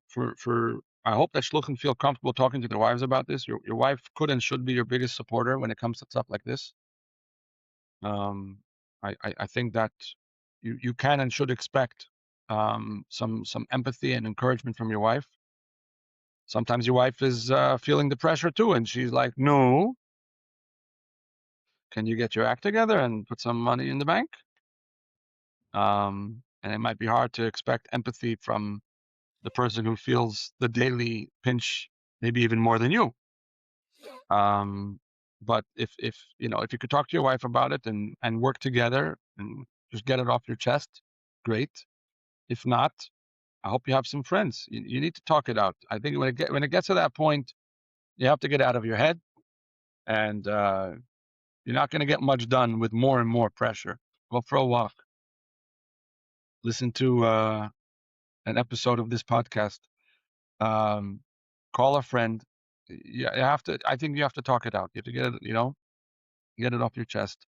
for I hope that shluchim feel comfortable talking to their wives about this. Your wife could and should be your biggest supporter when it comes to stuff like this. Um, I think that you can and should expect some empathy and encouragement from your wife. Sometimes your wife is feeling the pressure too, and she's like, "No, can you get your act together and put some money in the bank?" And it might be hard to expect empathy from the person who feels the daily pinch, maybe even more than you. Um, but if you could talk to your wife about it and work together and just get it off your chest, great. If not, I hope you have some friends. You need to talk it out. I think when it gets to that point, you have to get out of your head, and you're not going to get much done with more and more pressure. Go for a walk. Listen to an episode of this podcast. Um, Call a friend. You have to. I think you have to talk it out. You have to get it. Get it off your chest.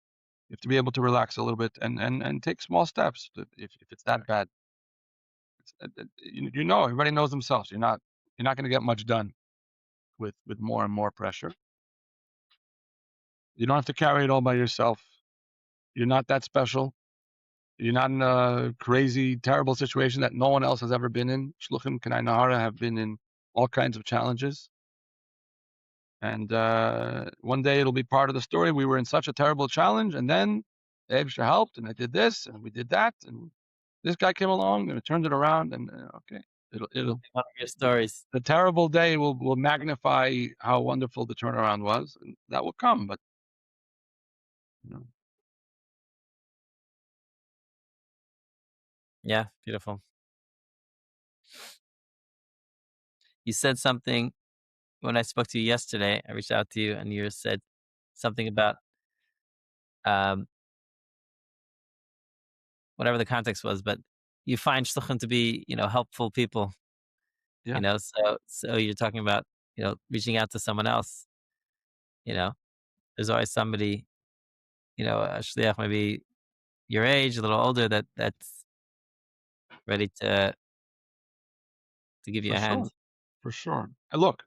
You have to be able to relax a little bit and take small steps if it's that bad. you know, everybody knows themselves. You're not going to get much done with more and more pressure. You don't have to carry it all by yourself. You're not that special. You're not in a crazy, terrible situation that no one else has ever been in. Shluchim Kanai Nahara have been in all kinds of challenges. And one day it'll be part of the story. We were in such a terrible challenge, and then the Abisha helped, and I did this, and we did that, and this guy came along, and it turned it around, and okay, it'll One of your stories. the terrible day will magnify how wonderful the turnaround was, and that will come. But you know, Yeah, beautiful. You said something when I spoke to you yesterday. I reached out to you, and you said something about um, whatever the context was, but you find shluchim to be, helpful people. yeah, So you're talking about, reaching out to someone else. You know, there's always somebody, a shliach maybe your age, a little older, that's ready to give you for a sure, hand. for sure. And look,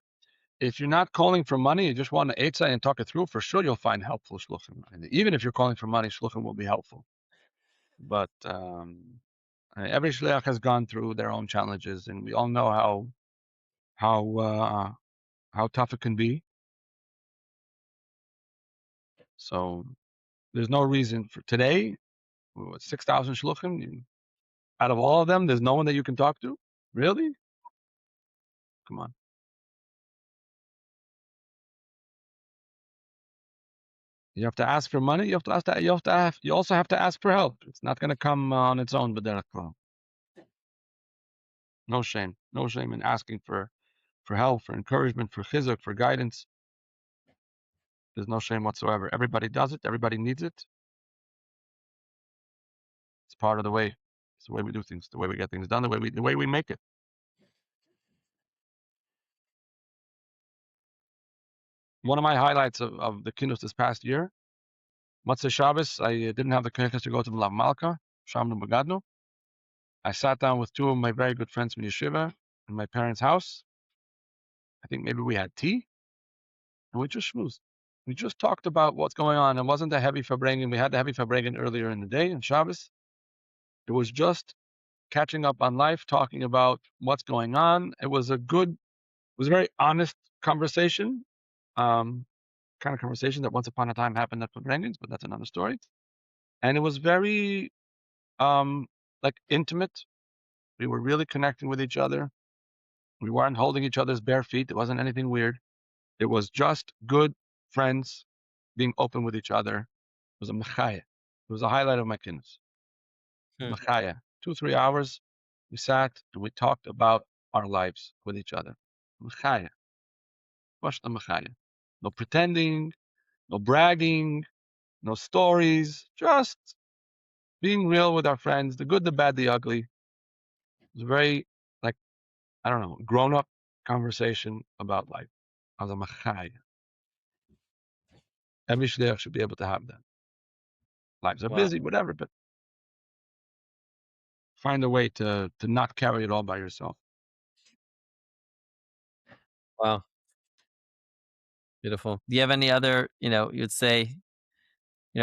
if you're not calling for money, you just want to eitzah and talk it through, for sure you'll find helpful shluchim. And even if you're calling for money, shluchim will be helpful. But every shliach has gone through their own challenges, and we all know how tough it can be. So there's no reason for today. 6,000 shluchim. Out of all of them, there's no one that you can talk to. Really? Come on. You have to ask for money. You have to ask that. You also have to ask for help. It's not going to come on its own. But no shame. No shame in asking for help, for encouragement, for chizuk, for guidance. There's no shame whatsoever. Everybody does it. Everybody needs it. It's part of the way. It's the way we do things. The way we get things done. The way we make it. One of my highlights of the keynote this past year, Motzei Shabbos, I didn't have the chance to go to Lav Malka, Shamnu Bagadnu. I sat down with two of my very good friends from yeshiva in my parents' house. I think maybe we had tea, and we just schmoozed. We just talked about what's going on. It wasn't a heavy farbrengen. We had the heavy farbrengen earlier in the day on Shabbos. It was just catching up on life, talking about what's going on. It was a very honest conversation, kind of conversation that once upon a time happened at farbrengens, but that's another story. And it was very like intimate. We were really connecting with each other. We weren't holding each other's bare feet. It wasn't anything weird. It was just good friends being open with each other. It was a mechaya. It was a highlight of my kindness. Hmm. Mechaya. 2-3 hours, we sat and we talked about our lives with each other. Mechaya. What's the mechaya? No pretending, no bragging, no stories, just being real with our friends, the good, the bad, the ugly. It was very, like, I don't know, grown up conversation about life. I was a machai. Every shliach should be able to have that. Lives are Wow. busy, whatever, but find a way to not carry it all by yourself. Wow. Beautiful. Do you have any other, you'd say,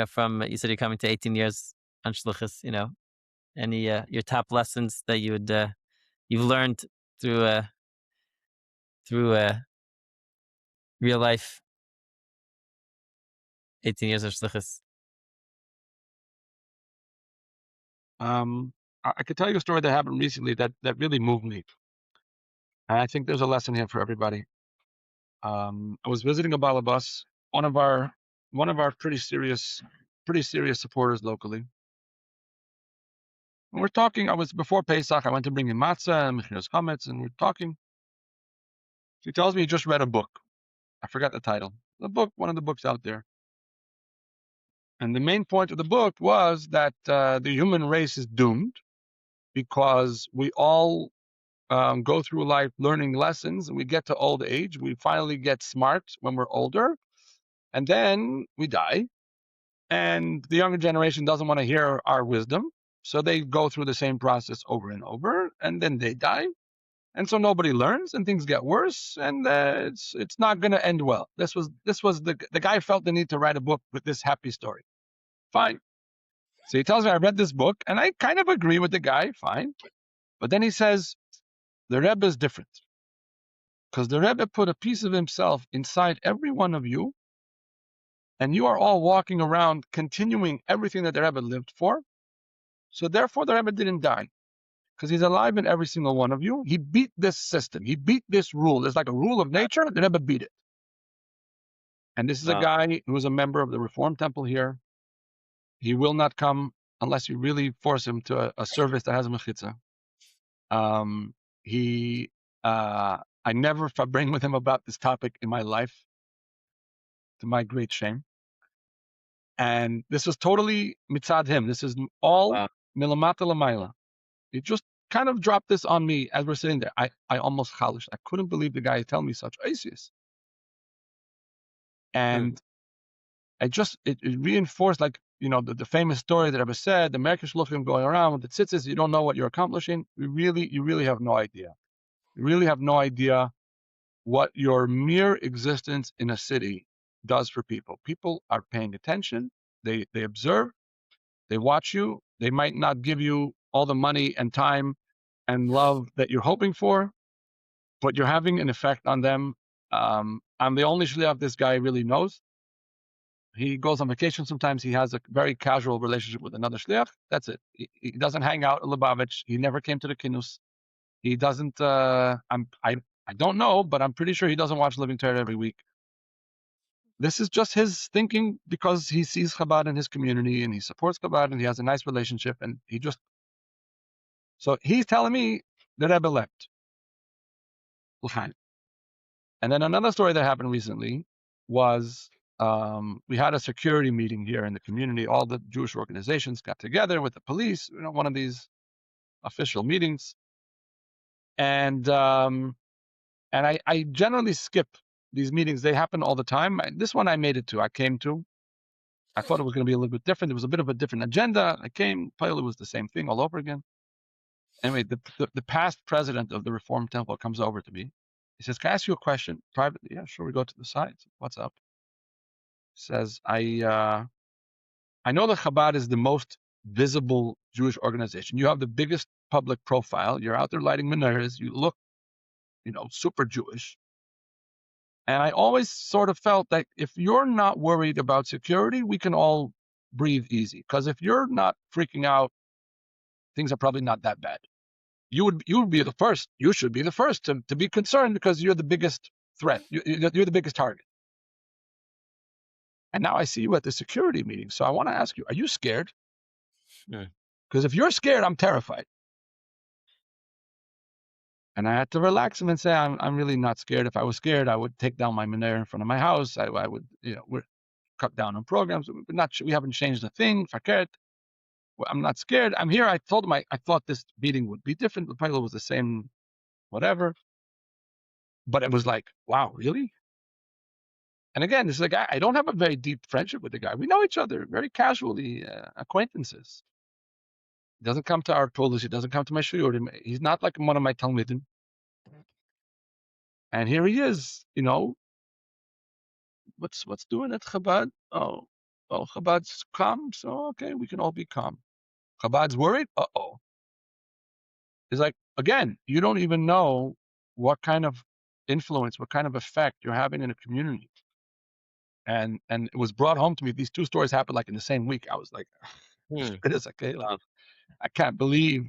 from you said you're coming to 18 years on shlichus, any your top lessons that you've learned through real life 18 years of shlichus? I could tell you a story that happened recently that really moved me. And I think there's a lesson here for everybody. I was visiting a balabas, one of our pretty serious supporters locally. And we're talking. I was before Pesach. I went to bring him matzah and mechiras chametz, and we're talking. He tells me he just read a book. I forgot the title. The book, one of the books out there. And the main point of the book was that the human race is doomed because we all go through life learning lessons, and we get to old age. We finally get smart when we're older, and then we die. And the younger generation doesn't want to hear our wisdom. So they go through the same process over and over, and then they die. And so nobody learns, and things get worse, and it's not going to end well. This was the guy felt the need to write a book with this happy story. Fine. So he tells me I read this book, and I kind of agree with the guy. Fine, but then he says the Rebbe is different because the Rebbe put a piece of himself inside every one of you, and you are all walking around continuing everything that the Rebbe lived for. So therefore, the Rebbe didn't die because he's alive in every single one of you. He beat this system. He beat this rule. It's like a rule of nature. The Rebbe beat it. And this is a Wow. guy who is a member of the Reform Temple here. He will not come unless you really force him to a service that has a mechitza. Um, he, I never bring with him about this topic in my life, to my great shame. And this was totally mitzad him. This is all Wow. milamata lamayla. He just kind of dropped this on me as we're sitting there. I almost chalished. I couldn't believe the guy telling me such isis. Hmm. And it reinforced, like, the famous story that Rebbe said, the Merkish Shluchim going around with the tzitzis, you don't know what you're accomplishing. You really have no idea. You really have no idea what your mere existence in a city does for people. People are paying attention. They observe. They watch you. They might not give you all the money and time and love that you're hoping for, but you're having an effect on them. I'm the only shliach this guy really knows. He goes on vacation sometimes. He has a very casual relationship with another shliach. That's it. He doesn't hang out in Lubavitch. He never came to the kinus. He doesn't. I don't know, but I'm pretty sure he doesn't watch Living Torah every week. This is just his thinking because he sees Chabad in his community and he supports Chabad and he has a nice relationship, and he just. So he's telling me the Rebbe left. Fine. And then another story that happened recently was, we had a security meeting here in the community. All the Jewish organizations got together with the police, one of these official meetings. And I generally skip these meetings. They happen all the time. This one I made it to. I came to. I thought it was going to be a little bit different. It was a bit of a different agenda. I came. Probably was the same thing all over again. Anyway, the past president of the Reform Temple comes over to me. He says, "Can I ask you a question privately?" Yeah, sure. We go to the side. What's up? He says, I know that Chabad is the most visible Jewish organization. You have the biggest public profile. You're out there lighting menorahs. You look, super Jewish. And I always sort of felt that if you're not worried about security, we can all breathe easy. Because if you're not freaking out, things are probably not that bad. You would be the first. You should be the first to be concerned because you're the biggest threat. You're the biggest target. And now I see you at the security meeting. So I want to ask you, are you scared? Hmm. Because if you're scared, I'm terrified. And I had to relax him and say, I'm really not scared. If I was scared, I would take down my menorah in front of my house. I would, we're cut down on programs. We haven't changed a thing. Fakert. I'm not scared. I'm here. I told him I thought this meeting would be different. The title was the same, whatever. But it was like, wow, really? And again, this is a guy, I don't have a very deep friendship with the guy. We know each other very casually, acquaintances. He doesn't come to our tolas. He doesn't come to my shiurim. He's not like one of my talmidim. And here he is, what's doing at Chabad? Oh, Chabad's calm, so okay, we can all be calm. Chabad's worried? Uh-oh. It's like, again, you don't even know what kind of influence, what kind of effect you're having in a community. And it was brought home to me. These two stories happened like in the same week. I was like, Hmm. it's okay, like, Wow. I can't believe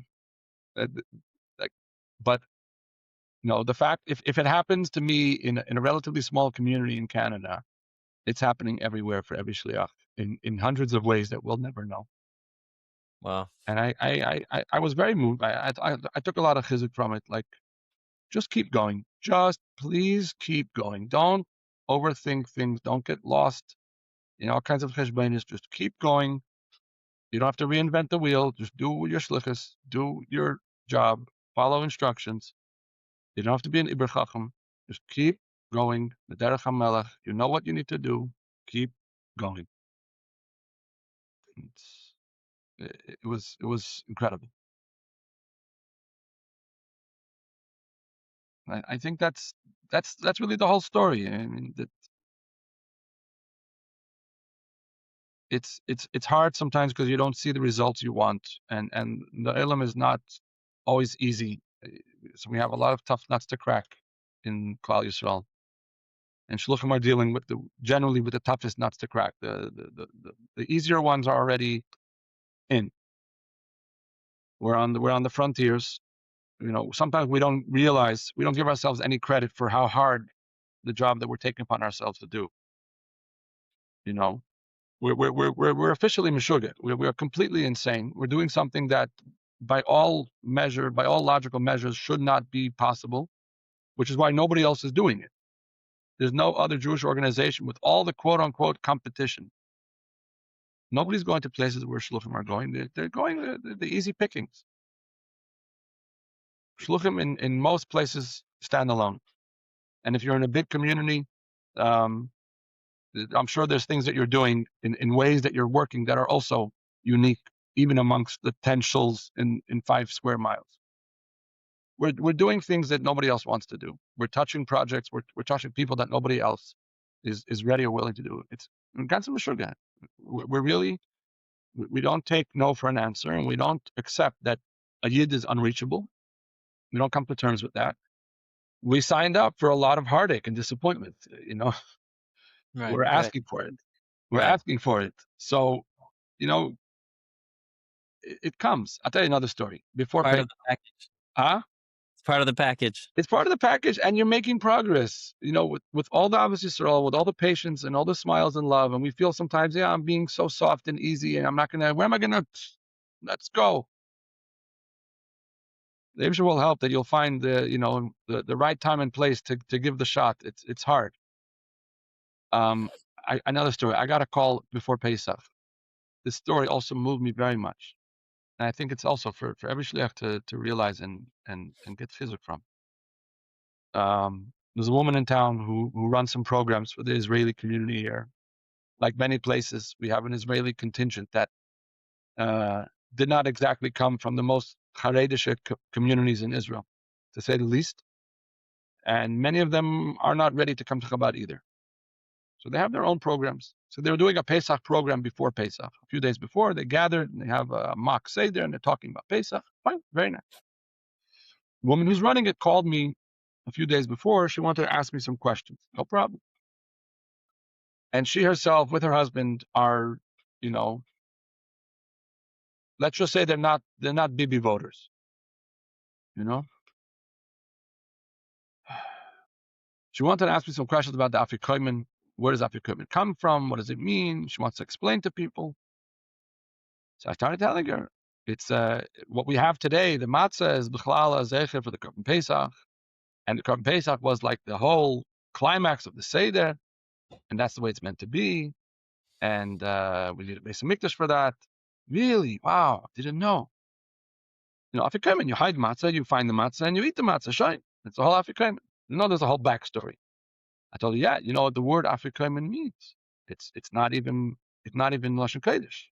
that, like, but the fact, if it happens to me in a relatively small community in Canada, it's happening everywhere for every shliach in hundreds of ways that we'll never know. Wow. And I was very moved. I took a lot of chizuk from it. Like, just keep going. Just please keep going. Don't overthink things. Don't get lost in all kinds of cheshbonis. Just keep going. You don't have to reinvent the wheel. Just do your shlichus. Do your job. Follow instructions. You don't have to be an Iber Chacham. Just keep going. The Derech HaMelech. You know what you need to do. Keep going. It's It was incredible. I think that's really the whole story. I mean, that it's hard sometimes because you don't see the results you want, and the ilm is not always easy. So we have a lot of tough nuts to crack in Klal Yisrael, and shluchim are dealing with generally with the toughest nuts to crack. The easier ones are already in. We're on the frontiers. Sometimes we don't realize, we don't give ourselves any credit for how hard the job that we're taking upon ourselves to do. You know, we're officially meshugah. We're completely insane. We're doing something that, by all logical measures, should not be possible, which is why nobody else is doing it. There's no other Jewish organization with all the quote unquote competition. Nobody's going to places where shluchim are going. They're going the easy pickings. Shluchim in most places stand alone. And if you're in a big community, um, I'm sure there's things that you're doing in ways that you're working that are also unique, even amongst the 10 shuls in 5 square miles. We're doing things that nobody else wants to do. We're touching projects. We're touching people that nobody else is ready or willing to do. It's ganz meshugah. We're really, we don't take no for an answer, and we don't accept that a yid is unreachable. We don't come to terms with that. We signed up for a lot of heartache and disappointment. Right. We're Right. asking for it. We're Right. asking for it. So, you know, it comes. I'll tell you another story. Before Part pay, of the package. huh? It's part of the package. It's part of the package, and you're making progress. With all the Ahavas Yisrael, with all the patience and all the smiles and love, and we feel sometimes, yeah, I'm being so soft and easy, and I'm not gonna. Where am I gonna? Let's go. The Ibsha will help that you'll find the right time and place to give the shot. It's hard. Um, another story. I got a call before Pesach. This story also moved me very much. And I think it's also for every shliach to realize and get chizuk from. There's a woman in town who runs some programs for the Israeli community here. Like many places, we have an Israeli contingent that did not exactly come from the most Haredish communities in Israel, to say the least. And many of them are not ready to come to Chabad either. So they have their own programs. So they were doing a Pesach program before Pesach. A few days before, they gathered and they have a mock seder and they're talking about Pesach. Fine, very nice. The woman who's running it called me a few days before. She wanted to ask me some questions. No problem. And she herself, with her husband, are, you know, let's just say they're not Bibi voters. You know, she wanted to ask me some questions about the Afikomen. Where does Afikomen come from? What does it mean? She wants to explain to people. So I started telling her, it's what we have today. The matzah is b'chlala zecher for the Korban Pesach, and the Korban Pesach was like the whole climax of the Seder, and that's the way it's meant to be. And we need a Beis Hamikdash for that. Really? Wow! Didn't know. Afikomen, you hide matzah, you find the matzah, and you eat the matzah. Shine. It's the whole Afikomen. There's a whole backstory. I told her, yeah, you know what the word Afikomen means. It's not even Lashon Kodesh.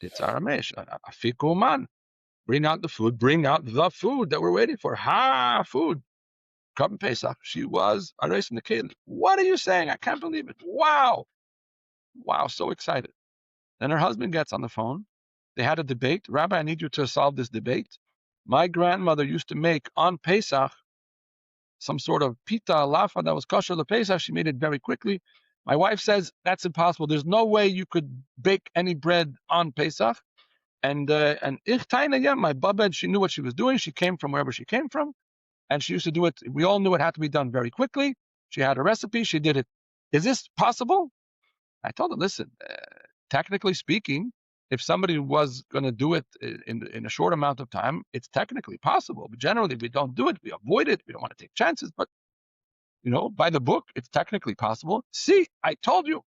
It's Aramaic. Afikuman. Bring out the food. Bring out the food that we're waiting for. Food. Korban Pesach. She was erasing the kid. What are you saying? I can't believe it. Wow. Wow. So excited. Then her husband gets on the phone. They had a debate. Rabbi, I need you to solve this debate. My grandmother used to make on Pesach some sort of pita lafa that was kosher the Pesach. She made it very quickly. My wife says that's impossible. There's no way you could bake any bread on Pesach. And ich taina, yeah, my babed, she knew what she was doing. She came from wherever she came from, and she used to do it. We all knew it had to be done very quickly. She had a recipe. She did it. Is this possible? I told her, listen, technically speaking, if somebody was going to do it in a short amount of time, it's technically possible. But generally, we don't do it. We avoid it. We don't want to take chances. But by the book, it's technically possible. See, I told you.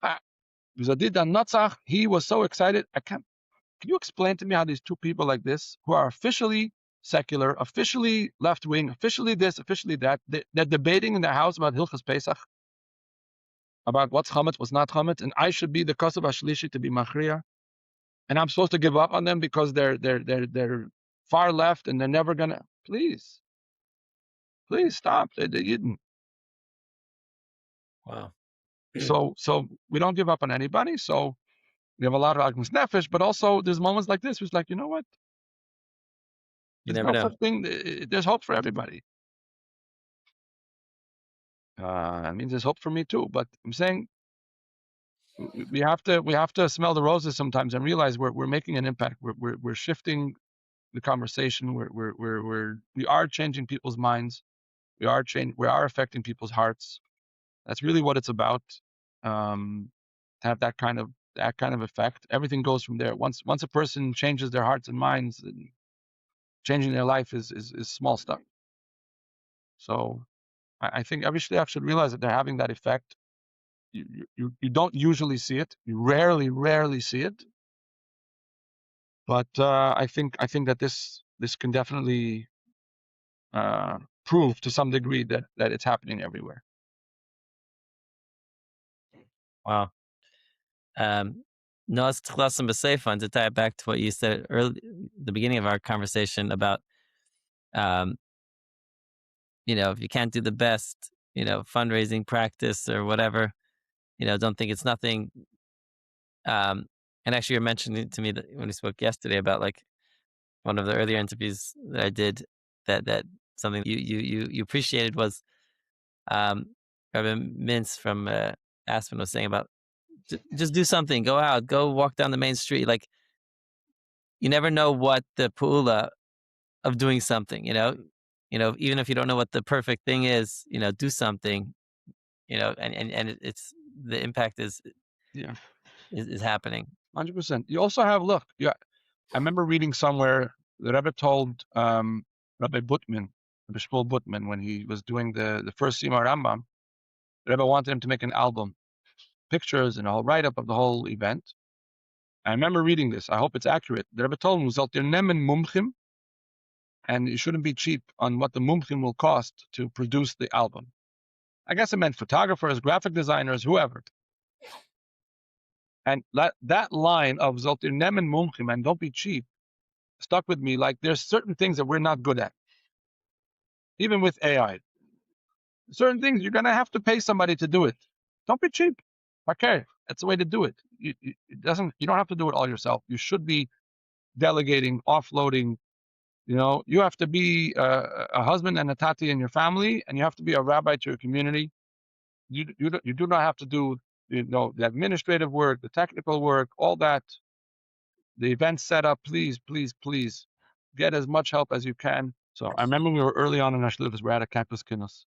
He was so excited. Can you explain to me how these two people like this, who are officially secular, officially left wing, officially this, officially that, they're debating in their house about Hilchas Pesach, about what's chametz, what's not chametz, and I should be the kosev hashlishi to be machriya, and I'm supposed to give up on them because they're far left and they're never gonna. Please, please stop. They didn't. Wow. So we don't give up on anybody. So we have a lot of arguments nefesh, but also there's moments like this. It's like, you know what? You There's never no know. such thing. There's hope for everybody. I mean, there's hope for me too. But I'm saying we have to smell the roses sometimes and realize we're making an impact. We're shifting the conversation. We are changing people's minds. We are affecting people's hearts. That's really what it's about. To have that kind of effect, everything goes from there. Once a person changes their hearts and minds, changing their life is small stuff. So I think every shliach should realize that they're having that effect. You don't usually see it. You rarely see it. But I think that this can definitely prove to some degree that it's happening everywhere. Wow. No, it's chlassim b'seifan, to tie it back to what you said early, the beginning of our conversation about, um, if you can't do the best, fundraising practice or whatever, don't think it's nothing. And actually, you're mentioning to me that when we spoke yesterday about like one of the earlier interviews that I did, that something you appreciated was, um, Rabbi Mintz from Aspen was saying about just do something, go out, go walk down the main street. Like, you never know what the pu'ula of doing something, even if you don't know what the perfect thing is, do something, and it's the impact is Yeah, is, is happening. 100%. You also have look. Yeah, I remember reading somewhere the Rebbe told Rabbi Butman, Rabbi Shmuel Butman, when he was doing the first Sima Rambam, the Rebbe wanted him to make an album, pictures and a whole write up of the whole event. I remember reading this. I hope it's accurate. The Rebbe told him, "Zalt ihr nemen mumchim," and you shouldn't be cheap on what the mumchim will cost to produce the album. I guess it meant photographers, graphic designers, whoever. And that line of "Zalt ihr nemen mumchim" and don't be cheap stuck with me. Like there's certain things that we're not good at, even with AI. Certain things you're gonna have to pay somebody to do it. Don't be cheap. Okay, that's the way to do it. It doesn't. You don't have to do it all yourself. You should be delegating, offloading. You have to be a husband and a tati in your family, and you have to be a rabbi to your community. You do not have to do the administrative work, the technical work, all that, the event setup. Please, please, please, get as much help as you can. So I remember we were early on in our shlichus. We're at a campus kinus,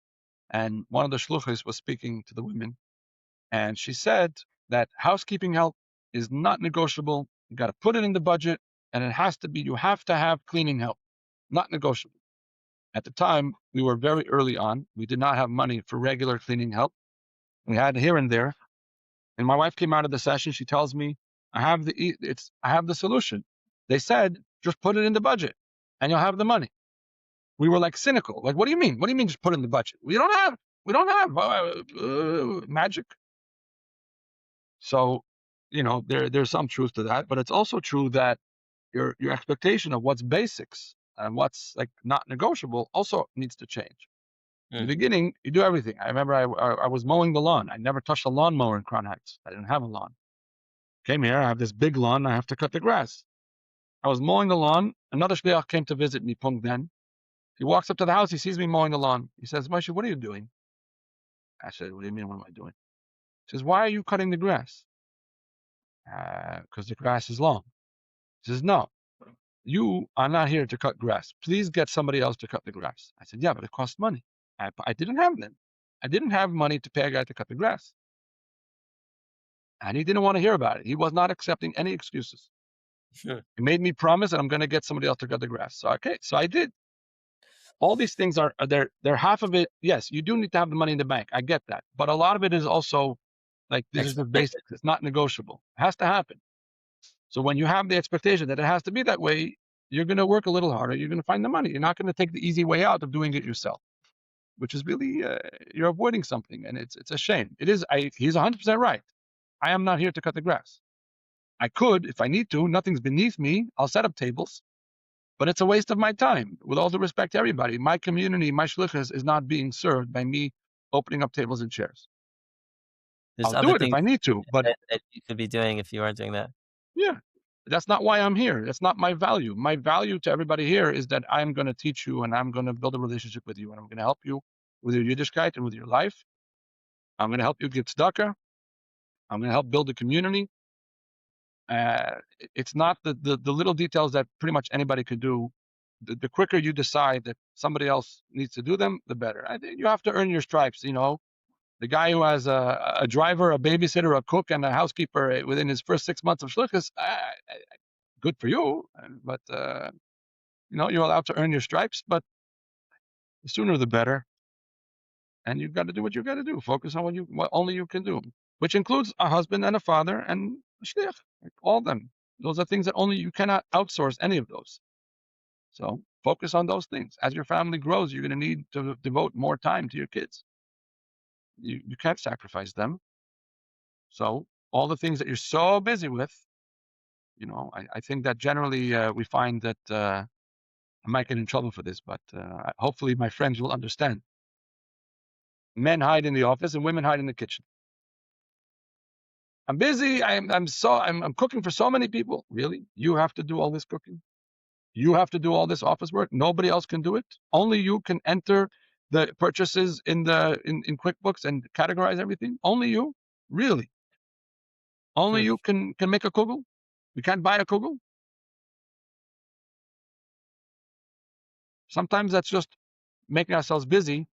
and one of the shlichus was speaking to the women, and she said that housekeeping help is not negotiable. You got to put it in the budget, and it has to be. You have to have cleaning help, not negotiable. At the time, we were very early on. We did not have money for regular cleaning help. We had here and there. And my wife came out of the session. She tells me, I have the solution. They said, just put it in the budget and you'll have the money. We were like cynical. Like, what do you mean? What do you mean just put it in the budget? We don't have magic. So, there's some truth to that, but it's also true that your expectation of what's basics and what's like not negotiable also needs to change. In the Mm. beginning, you do everything. I remember I was mowing the lawn. I never touched a lawnmower in Crown Heights. I didn't have a lawn. Came here, I have this big lawn. I have to cut the grass. I was mowing the lawn. Another shliach came to visit me. Pung then. He walks up to the house. He sees me mowing the lawn. He says, "Moshe, what are you doing?" I said, "What do you mean? What am I doing?" He says, "Why are you cutting the grass?" Because the grass is long. He says, "No, you are not here to cut grass. Please get somebody else to cut the grass." I said, "Yeah, but it costs money." I didn't have them. I didn't have money to pay a guy to cut the grass. And he didn't want to hear about it. He was not accepting any excuses. Sure. He made me promise that I'm going to get somebody else to cut the grass. So, okay, so I did. All these things are they're half of it. Yes, you do need to have the money in the bank. I get that. But a lot of it is also like, this is the Expected. basics. It's not negotiable. It has to happen. So when you have the expectation that it has to be that way, you're going to work a little harder. You're going to find the money. You're not going to take the easy way out of doing it yourself, which is really, you're avoiding something. And it's a shame. It is. He's 100% right. I am not here to cut the grass. I could, if I need to, nothing's beneath me. I'll set up tables, but it's a waste of my time. With all due respect to everybody, my community, my shlichus is not being served by me opening up tables and chairs. There's I'll do other it if things I need to, but that you could be doing if you are doing that. yeah, that's not why I'm here. That's not my value. My value to everybody here is that I'm going to teach you and I'm going to build a relationship with you and I'm going to help you with your Yiddishkeit and with your life. I'm going to help you get tzedakah. I'm going to help build a community. It's not the little details that pretty much anybody could do. The quicker you decide that somebody else needs to do them, the better. I think you have to earn your stripes. You know, the guy who has a driver, a babysitter, a cook, and a housekeeper within his first 6 months of shlichus, good for you. But you know, you're allowed to earn your stripes, but the sooner the better. And you've got to do what you got to do. Focus on what only you can do, which includes a husband and a father and a shliach, like all of them. Those are things that only you cannot outsource any of those. So focus on those things. As your family grows, you're going to need to devote more time to your kids. You can't sacrifice them. So all the things that you're so busy with, you know, I think that generally we find that I might get in trouble for this, but hopefully my friends will understand. Men hide in the office and women hide in the kitchen. I'm busy. I'm cooking for so many people. Really? You have to do all this cooking? You have to do all this office work? Nobody else can do it? Only you can enter the purchases in QuickBooks and categorize everything? Only you? Really? Only Hmm. you can make a kugel? We can't buy a kugel? Sometimes that's just making ourselves busy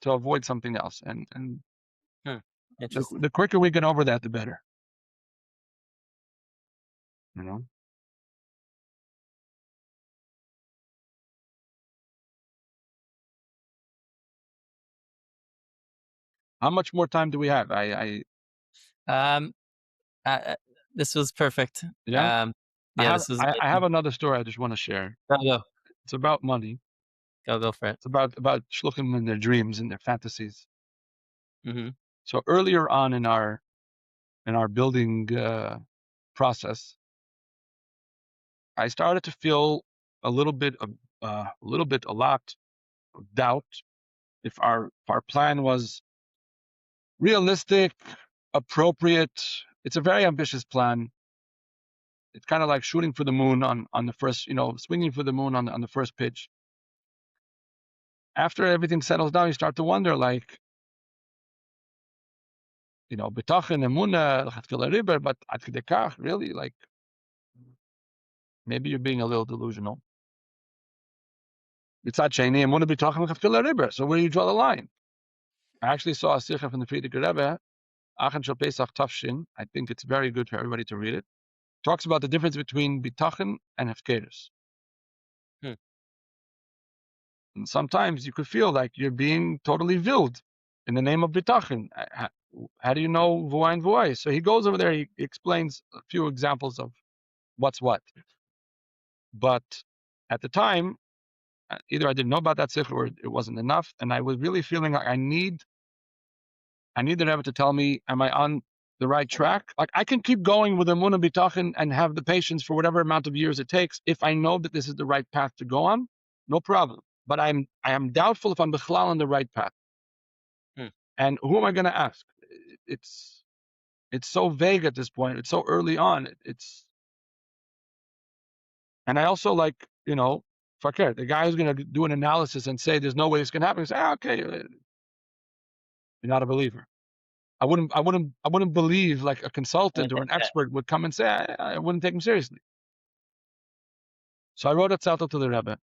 to avoid something else. And Hmm. the, Interesting. the quicker we get over that, the better. You know? How much more time do we have? Um, uh, this was perfect. Yeah. Um, I yeah, have this was I have amazing. another story I just want to share. Go, It's about money. go for it. It's about shluchim and their dreams and their fantasies. Hmm. So earlier on in our building process, I started to feel a little bit of a lot of doubt if our plan was realistic, appropriate. It's a very ambitious plan. It's kind of like shooting for the moon on the first, you know, swinging for the moon on the first pitch. After everything settles down, you start to wonder, like, you know, bitachon, emuna, but ad kedei kach, really, like, maybe you're being a little delusional. Mitzad sheni, emuna bitachon, so where do you draw the line? I actually saw a sikha from the Frierdiker Rebbe, Achen Shel Pesach Tafshin. I think it's very good for everybody to read it. Talks about the difference between bitachon and hefkerus. Hmm. And sometimes you could feel like you're being totally villed in the name of bitachon. How do you know vuai and vuai? So he goes over there, he explains a few examples of what's what. But at the time, either I didn't know about that sikh or it wasn't enough, and I was really feeling like I need the Rebbe to tell me, am I on the right track? Like I can keep going with Emunah Bitachon and have the patience for whatever amount of years it takes if I know that this is the right path to go on, no problem. But I am doubtful if I'm bichlal on the right path. Hmm. And who am I going to ask? It's it's so vague at this point. It's so early on. And I also like, you know, fakir, the guy who's going to do an analysis and say there's no way this can happen. Say, okay, you're not a believer. I wouldn't believe like a Let me consultant or take an that. expert would come and say I wouldn't take him seriously. So I wrote a tzalto to the Rebbe,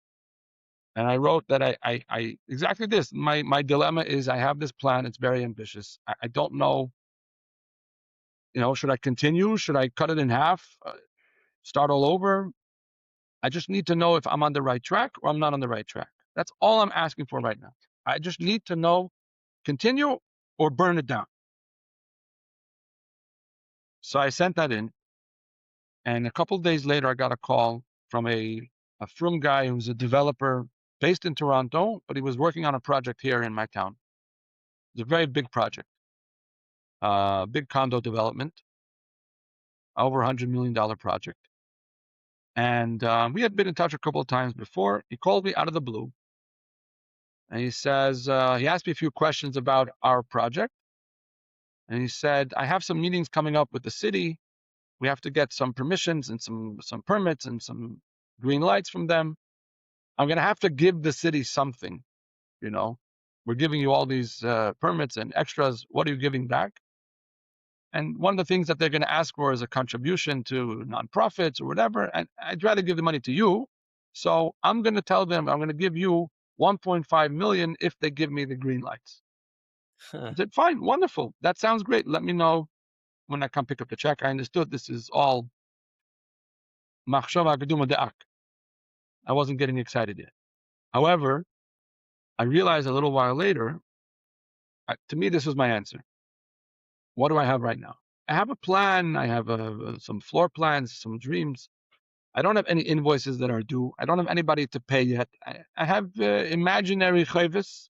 and I wrote that I exactly this. My dilemma is I have this plan. It's very ambitious. I don't know. You know, should I continue? Should I cut it in half? Start all over? I just need to know if I'm on the right track or I'm not on the right track. That's all I'm asking for right now. I just need to know continue or burn it down. So I sent that in, and a couple of days later, I got a call from a frum guy who's a developer based in Toronto, but he was working on a project here in my town. It's a very big project, big condo development. over $100 million project. And we had been in touch a couple of times before. He called me out of the blue, and he says he asked me a few questions about our project, and he said, "I have some meetings coming up with the city. We have to get some permissions and some permits and some green lights from them. I'm going to have to give the city something. You know, we're giving you all these permits and extras. What are you giving back?" And one of the things that they're going to ask for is a contribution to nonprofits or whatever. And I'd rather give the money to you. So I'm going to tell them I'm going to give you 1.5 million if they give me the green lights. I said, fine, wonderful. That sounds great. Let me know when I come pick up the check. I understood this is all machshava geduma de'ak. I wasn't getting excited yet. However, I realized a little while later, to me, this was my answer. What do I have right now? I have a plan. I have some floor plans, some dreams. I don't have any invoices that are due. I don't have anybody to pay yet. I have imaginary chayvus.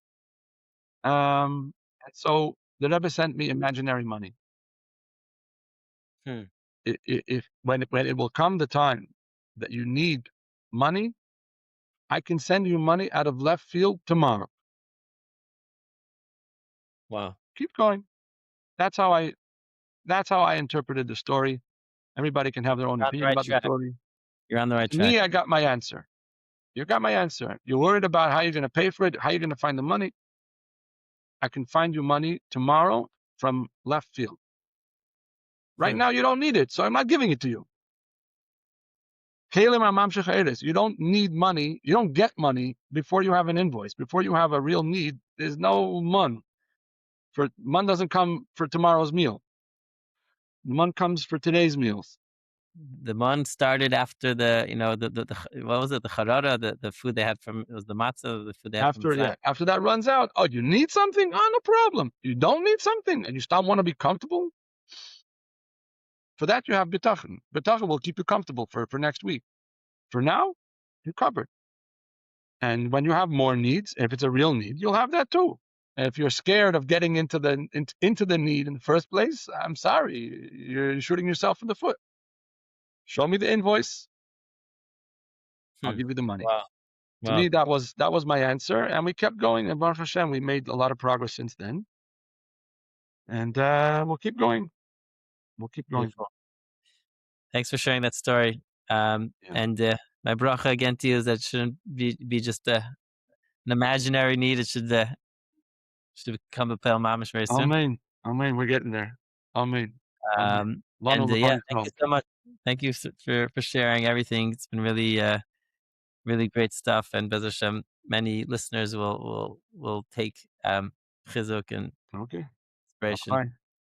And so the Rebbe sent me imaginary money. Hmm. If when it will come the time that you need money, I can send you money out of left field tomorrow. Wow. Keep going. That's how I interpreted the story. Everybody can have their own You're on the opinion right about the track. story. You're on the right To track. me, I got my answer. You got my answer. You're worried about how you're going to pay for it, how you're going to find the money. I can find you money tomorrow from left field. Right Hmm. now, you don't need it, so I'm not giving it to you. You don't need money. You don't get money before you have an invoice, before you have a real need. There's no mun. Mun doesn't come for tomorrow's meal. Mun comes for today's meals. The month started after the what was it, the charara, the food they had from, it was the matzah, the food they had from Mitzrayim. After that runs out, oh, you need something? Oh, no problem. You don't need something, and you still want to be comfortable. For that, you have bitachon. Bitachon will keep you comfortable for next week. For now, you're covered. And when you have more needs, if it's a real need, you'll have that too. And if you're scared of getting into the need in the first place, I'm sorry, you're shooting yourself in the foot. Show me the invoice, I'll Hmm. give you the money. Wow. To Wow. me, that was my answer, and we kept going. And Baruch Hashem, we made a lot of progress since then, and we'll keep going. We'll keep going. Beautiful. Thanks for sharing that story. Yeah. And my bracha again to you is that it shouldn't be just an imaginary need. It should become a pel mamish very soon. Amen. Amen. We're getting there. Amen. Amen. Lanu And yeah, l'chol thank you Yisrael. so much. Thank you for sharing everything. It's been really great stuff. And Bez Hashem, many listeners will take chizuk and Okay. inspiration. Bye.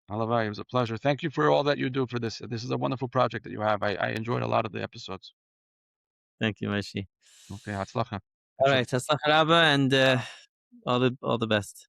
Halavai, it was a pleasure. Thank you for all that you do for this. This is a wonderful project that you have. I enjoyed a lot of the episodes. Thank you, Moishy. Okay, Hatzlacha. All Hashem. right, Hatzlach Rabba, and all the best.